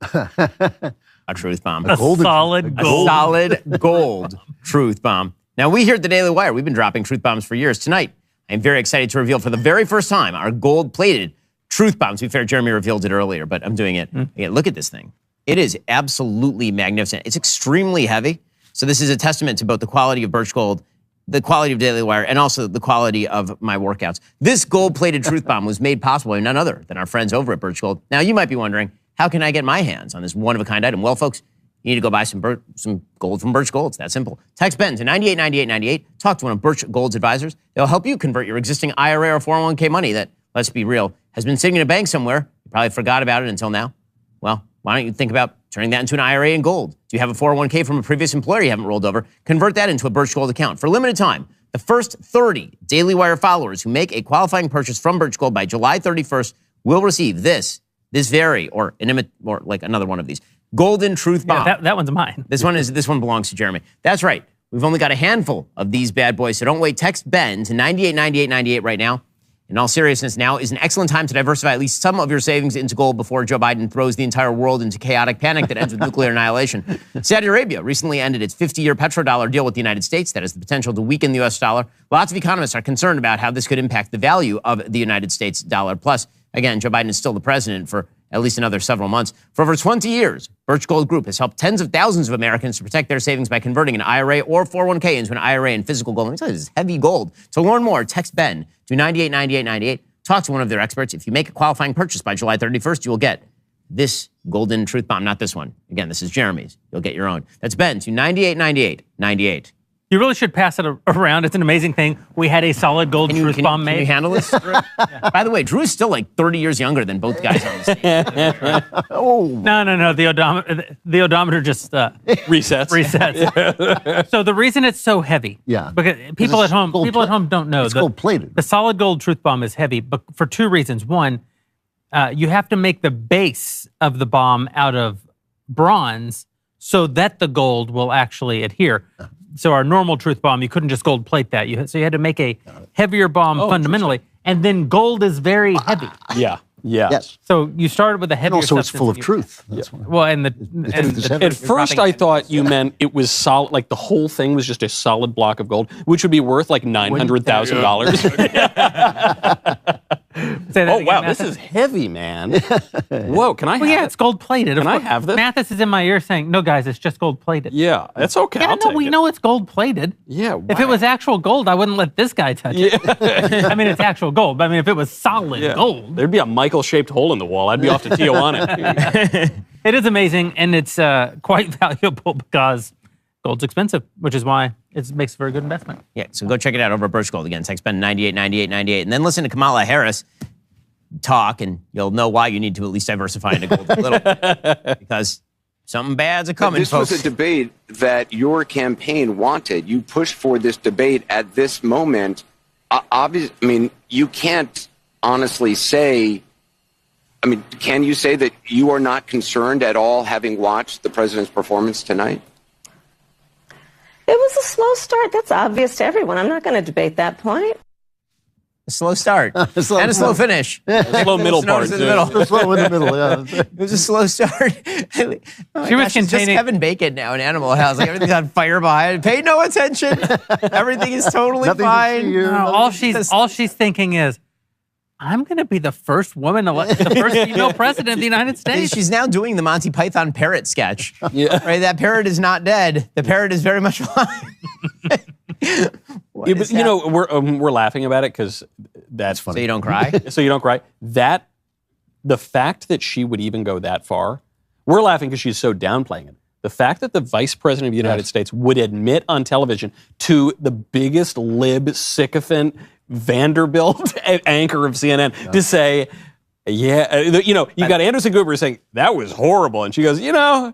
a truth bomb. A solid gold truth bomb. Now, we here at the Daily Wire, we've been dropping truth bombs for years. Tonight, I'm very excited to reveal for the very first time our gold-plated truth bomb. To be fair, Jeremy revealed it earlier, but I'm doing it. Again, look at this thing. It is absolutely magnificent. It's extremely heavy. So this is a testament to both the quality of Birch Gold, the quality of Daily Wire, and also the quality of my workouts. This gold-plated truth bomb was made possible by none other than our friends over at Birch Gold. Now, you might be wondering, how can I get my hands on this one-of-a-kind item? Well, folks, you need to go buy some gold from Birch Gold. It's that simple. Text Ben to 989898. Talk to one of Birch Gold's advisors. They'll help you convert your existing IRA or 401k money that, let's be real, has been sitting in a bank somewhere. You probably forgot about it until now. Well, why don't you think about turning that into an IRA in gold? Do you have a 401k from a previous employer you haven't rolled over? Convert that into a Birch Gold account. For a limited time, the first 30 Daily Wire followers who make a qualifying purchase from Birch Gold by July 31st will receive this very, or like another one of these, Golden Truth Bomb. Yeah, that one's mine. This one belongs to Jeremy. That's right. We've only got a handful of these bad boys, so don't wait. Text Ben to 989898 right now. In all seriousness, now is an excellent time to diversify at least some of your savings into gold before Joe Biden throws the entire world into chaotic panic that ends with nuclear annihilation. Saudi Arabia recently ended its 50-year petrodollar deal with the United States that has the potential to weaken the U.S. dollar. Lots of economists are concerned about how this could impact the value of the United States dollar. Plus, again, Joe Biden is still the president for at least another several months. For over 20 years, Birch Gold Group has helped tens of thousands of Americans to protect their savings by converting an IRA or 401k into an IRA in physical gold. Let me tell you, this is heavy gold. To learn more, text Ben to 989898. Talk to one of their experts. If you make a qualifying purchase by July 31st, you will get this Golden Truth Bomb, not this one. Again, this is Jeremy's. You'll get your own. That's Ben to 989898. You really should pass it around. It's an amazing thing. We had a solid gold truth bomb made. Can you handle this, Drew? Yeah. By the way, Drew is still like 30 years younger than both guys on the stage. Oh. No. The odometer just resets. So the reason it's so heavy, because people at home don't know. It's gold-plated. The solid gold truth bomb is heavy, but for two reasons. One, you have to make the base of the bomb out of bronze, so that the gold will actually adhere. So our normal truth bomb, you couldn't just gold plate that. So you had to make a heavier bomb fundamentally, and then gold is very heavy. Yeah. Yes. So you started with a heavier And also, it's substance full of and you- truth. That's why. Well, and At first, I thought you meant it was solid, like the whole thing was just a solid block of gold, which would be worth like $900,000. Oh, wow, this is heavy, man. Whoa, can I have it's gold plated. Can I have this? Mathis is in my ear saying, no, guys, it's just gold plated. Yeah, that's okay. Yeah, I'll no, take we it. know it's gold plated. Yeah, If it wow. was actual gold, I wouldn't let this guy touch it. I mean, it's actual gold. But I mean, if it was solid gold. There'd be a Michael-shaped hole in the wall. I'd be off to Tijuana. It is amazing, and it's quite valuable because gold's expensive, which is why it makes a very good investment. Yeah, so go check it out over at Birch Gold. Again, text Ben 989898, and then listen to Kamala Harris talk, and you'll know why you need to at least diversify into gold a little, because something bad's a coming, This folks. was a debate that your campaign wanted. You pushed for this debate at this moment. Obviously, I mean, you can't honestly say. I mean, can you say that you are not concerned at all, having watched the president's performance tonight? It was a slow start. That's obvious to everyone. I'm not going to debate that point. A slow start and a slow finish. Slow middle part. In the middle. Slow in the middle, yeah. It was a slow start. Oh my She was gosh, it's just containing- Kevin Bacon now in Animal House. Like everything's on fire behind. Pay no attention. Everything is totally Nothing to fine. see here. No, all she's thinking is, I'm going to be the first woman elected, the first female president of the United States. She's now doing the Monty Python parrot sketch. Yeah. Right? That parrot is not dead. The parrot is very much alive. Yeah, but, you know, we're laughing about it because that's funny. So you don't cry? So you don't cry. The fact that she would even go that far, we're laughing because she's so downplaying it. The fact that the vice president of the United States would admit on television to the biggest lib sycophant Vanderbilt anchor of CNN to say, you got Anderson Cooper saying, that was horrible. And she goes, Anderson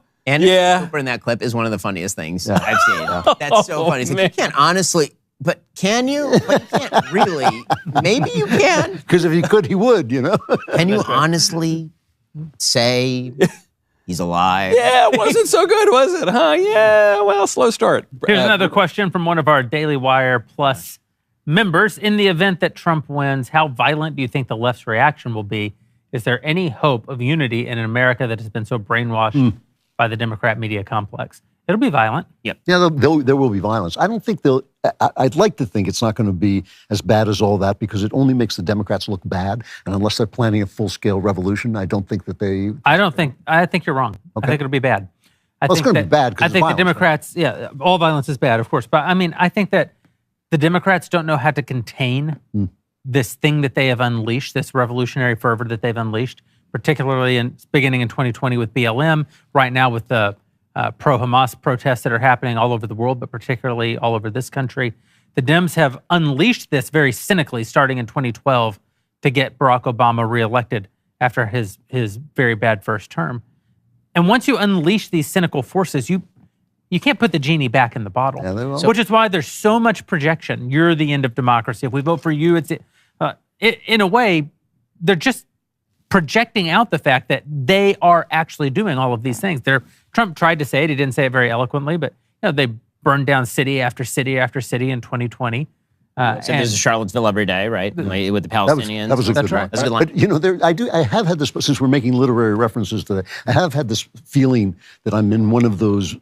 Cooper in that clip is one of the funniest things I've seen. That's so funny. It's like, you can't honestly, but can you? But you can't really. Maybe you can. Because if he could, he would, Can you honestly say he's alive? Yeah, it wasn't so good, was it? Huh? Yeah, well, slow start. Here's another question from one of our Daily Wire Plus members. In the event that Trump wins, how violent do you think the left's reaction will be? Is there any hope of unity in an America that has been so brainwashed by the Democrat media complex? It'll be violent. Yep. Yeah, there will be violence. I don't think I'd like to think it's not going to be as bad as all that because it only makes the Democrats look bad. And unless they're planning a full-scale revolution, I don't think that they... I think you're wrong. Okay. I think it'll be bad. It's going to be bad because I think the Democrats, all violence is bad, of course. But I mean, I think that the Democrats don't know how to contain this thing that they have unleashed, this revolutionary fervor that they've unleashed, particularly beginning in 2020 with BLM, right now with the pro-Hamas protests that are happening all over the world, but particularly all over this country. The Dems have unleashed this very cynically starting in 2012 to get Barack Obama reelected after his very bad first term. And once you unleash these cynical forces, you can't put the genie back in the bottle, which is why there's so much projection. You're the end of democracy. If we vote for you, in a way, they're just projecting out the fact that they are actually doing all of these things. Trump tried to say it. He didn't say it very eloquently, but they burned down city after city after city in 2020. So there's a Charlottesville every day, right? With the Palestinians. That was a good line. That's a good line. But I have had this, since we're making literary references today, I have had this feeling that I'm in one of those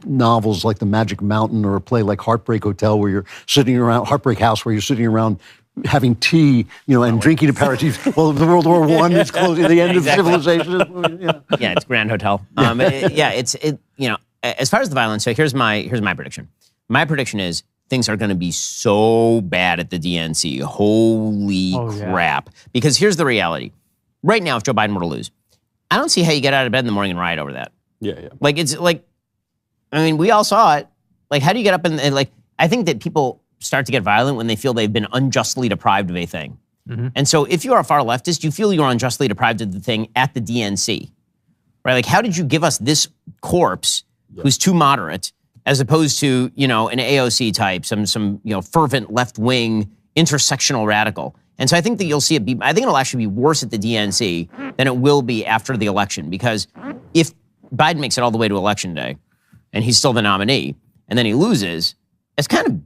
novels like The Magic Mountain or a play like Heartbreak Hotel where you're sitting around, Heartbreak House, where you're sitting around having tea, and drinking aperitifs. Well, the World War I is closing, the end of civilization. Yeah, it's Grand Hotel. As far as the violence, so here's my prediction. My prediction is things are going to be so bad at the DNC. Holy crap. Because here's the reality. Right now, if Joe Biden were to lose, I don't see how you get out of bed in the morning and riot over that. Yeah. We all saw it. Like, how do you get up and I think that people start to get violent when they feel they've been unjustly deprived of a thing. Mm-hmm. And so if you are a far leftist, you feel you're unjustly deprived of the thing at the DNC, right? Like, how did you give us this corpse who's too moderate as opposed to, an AOC type, some fervent left-wing intersectional radical? And so I think that you'll see I think it'll actually be worse at the DNC than it will be after the election, because if Biden makes it all the way to election day, and he's still the nominee, and then he loses, it's kind of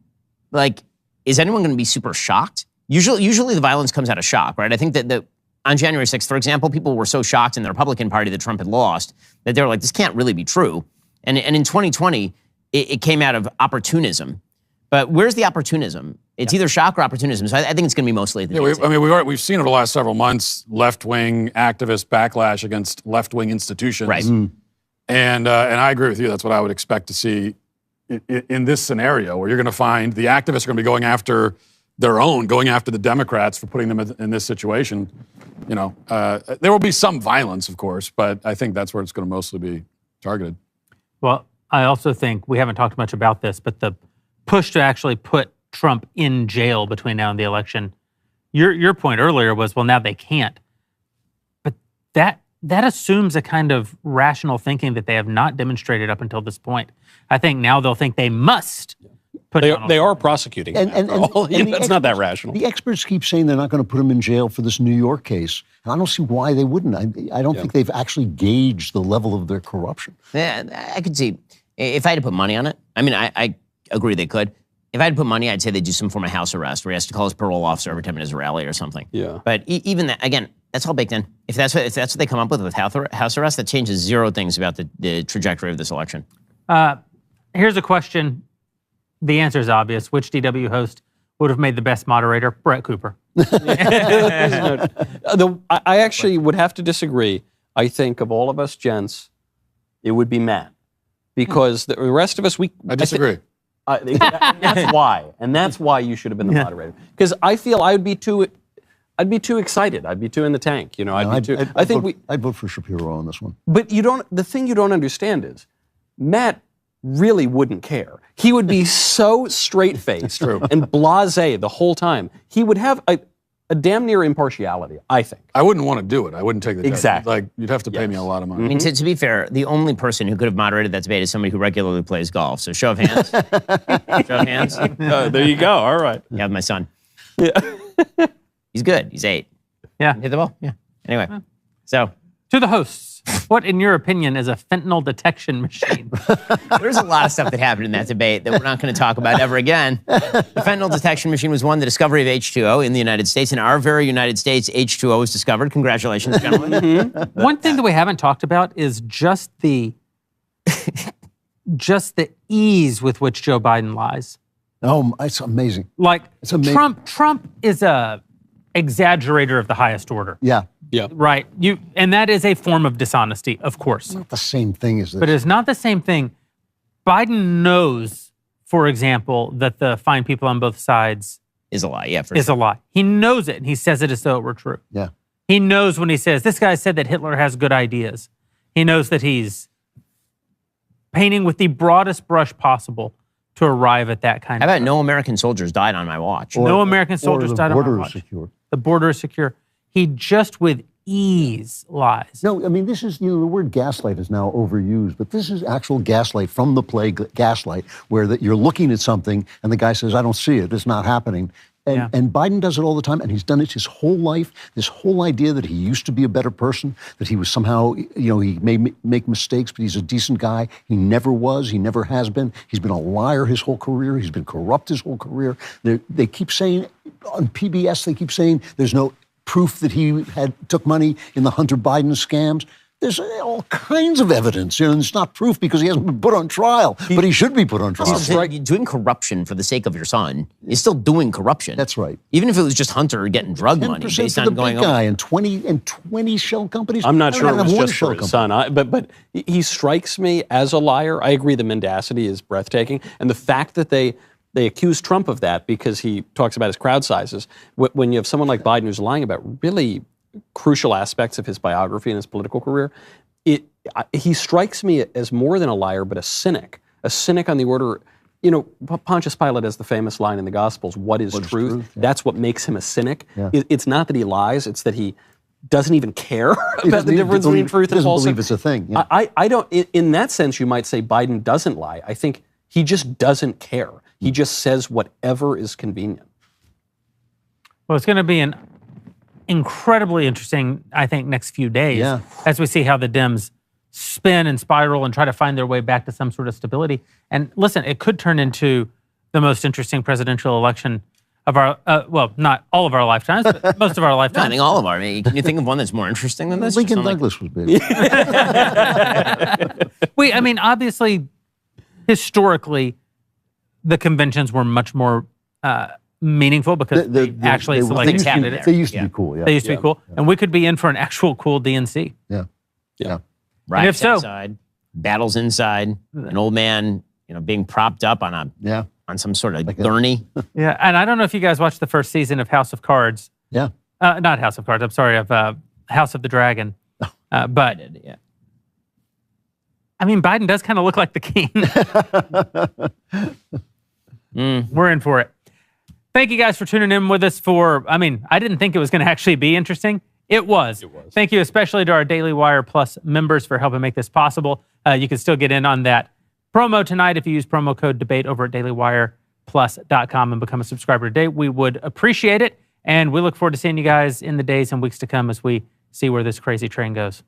like, is anyone going to be super shocked? Usually the violence comes out of shock, right? I think that on January 6th, for example, people were so shocked in the Republican Party that Trump had lost that they were like, this can't really be true. And in 2020, it came out of opportunism. But where's the opportunism? It's either shock or opportunism. So I think it's going to be mostly the DNC. We've seen over the last several months left-wing activist backlash against left-wing institutions. Right. And I agree with you. That's what I would expect to see in this scenario, where you're going to find the activists are going to be going after their own, going after the Democrats for putting them in this situation. There will be some violence, of course, but I think that's where it's going to mostly be targeted. Well, I also think we haven't talked much about this, but the push to actually put Trump in jail between now and the election, your point earlier was, well, now they can't. But that assumes a kind of rational thinking that they have not demonstrated up until this point. I think now they'll think they must put They are prosecuting him, And that's not that rational. The experts keep saying they're not going to put him in jail for this New York case. And I don't see why they wouldn't. I don't think they've actually gauged the level of their corruption. Yeah, I could see. If I had to put money on it, I mean, I agree they could. If I had to put money, I'd say they'd do some form of house arrest where he has to call his parole officer every time at his rally or something. Yeah. But even that, again, that's all baked in. If that's what they come up with house arrest, that changes zero things about the trajectory of this election. Here's a question. The answer is obvious. Which DW host would have made the best moderator? Brett Cooper. I actually would have to disagree. I think of all of us gents, it would be Matt. Because the rest of us, I disagree. That's why. And that's why you should have been the moderator. Because I feel I'd be too excited. I'd be too in the tank. I'd vote for Shapiro on this one. But the thing you don't understand is, Matt really wouldn't care. He would be so straight-faced and blasé the whole time. He would have a damn near impartiality, I think. I wouldn't want to do it. I wouldn't take the test. Exactly. Like, you'd have to pay me a lot of money. I mean, to be fair, the only person who could have moderated that debate is somebody who regularly plays golf. So show of hands. Show of hands. There you go. All right. Yeah, my son. Yeah. He's good. He's 8. Yeah. Hit the ball. Yeah. Anyway, so. To the hosts, what, in your opinion, is a fentanyl detection machine? There's a lot of stuff that happened in that debate that we're not going to talk about ever again. The fentanyl detection machine was one, the discovery of H2O in the United States. In our very United States, H2O was discovered. Congratulations, gentlemen. One thing that we haven't talked about is just the ease with which Joe Biden lies. Oh, it's amazing. Like, it's amazing. Trump is a exaggerator of the highest order. Yeah. Yeah. Right. And that is a form of dishonesty, of course. It's not the same thing as this. But it's not the same thing. Biden knows, for example, that the fine people on both sides is a lie. Yeah, a lie. He knows it, and he says it as though it were true. Yeah. He knows when he says, this guy said that Hitler has good ideas. He knows that he's painting with the broadest brush possible to arrive at that kind How of... How about no American soldiers died on my watch? No American soldiers died on my watch. The border is secure. The border is secure. He just with ease lies. No, I mean, this is, the word gaslight is now overused, but this is actual gaslight from the play Gaslight, where you're looking at something and the guy says, I don't see it, it's not happening. And Biden does it all the time, and he's done it his whole life. This whole idea that he used to be a better person, that he was somehow, he may make mistakes, but he's a decent guy. He never was. He never has been. He's been a liar his whole career. He's been corrupt his whole career. They keep saying, on PBS, they keep saying there's no proof that he took money in the Hunter Biden scams. There's all kinds of evidence. It's not proof because he hasn't been put on trial, but he should be put on trial. Doing corruption for the sake of your son is still doing corruption. That's right. Even if it was just Hunter getting drug money based on going over. Guy and 20 shell companies. I'm not sure it was just for his son. But he strikes me as a liar. I agree the mendacity is breathtaking. And the fact that they accuse Trump of that because he talks about his crowd sizes. When you have someone like Biden who's lying about really crucial aspects of his biography and his political career, he strikes me as more than a liar, but a cynic on the order, Pontius Pilate has the famous line in the Gospels, what is truth? Yeah. That's what makes him a cynic. Yeah. It's not that he lies, it's that he doesn't even care about the difference between truth and falsehood. He doesn't believe it's a thing. Yeah. I don't, in that sense, you might say Biden doesn't lie. I think he just doesn't care. He just says whatever is convenient. Well, it's going to be an incredibly interesting, I think, next few days as we see how the Dems spin and spiral and try to find their way back to some sort of stability. And listen, it could turn into the most interesting presidential election of our, well, not all of our lifetimes, but most of our lifetimes. No, I think all of our. I mean, can you think of one that's more interesting than this? Lincoln Douglas was big. I mean, obviously, historically, the conventions were much more meaningful because they actually selected candidates. They used to be cool, yeah. They used to be cool. And we could be in for an actual cool DNC. Yeah. Riots And if so- outside, battles inside, an old man, being propped up on on some sort of gurney. Yeah, and I don't know if you guys watched the first season of House of Cards. Yeah. Not House of Cards, I'm sorry, of House of the Dragon. But, I mean, Biden does kind of look like the king. We're in for it. Thank you guys for tuning in with us I didn't think it was going to actually be interesting. It was. Thank you especially to our Daily Wire Plus members for helping make this possible. You can still get in on that promo tonight if you use promo code DEBATE over at dailywireplus.com and become a subscriber today. We would appreciate it, and we look forward to seeing you guys in the days and weeks to come as we see where this crazy train goes.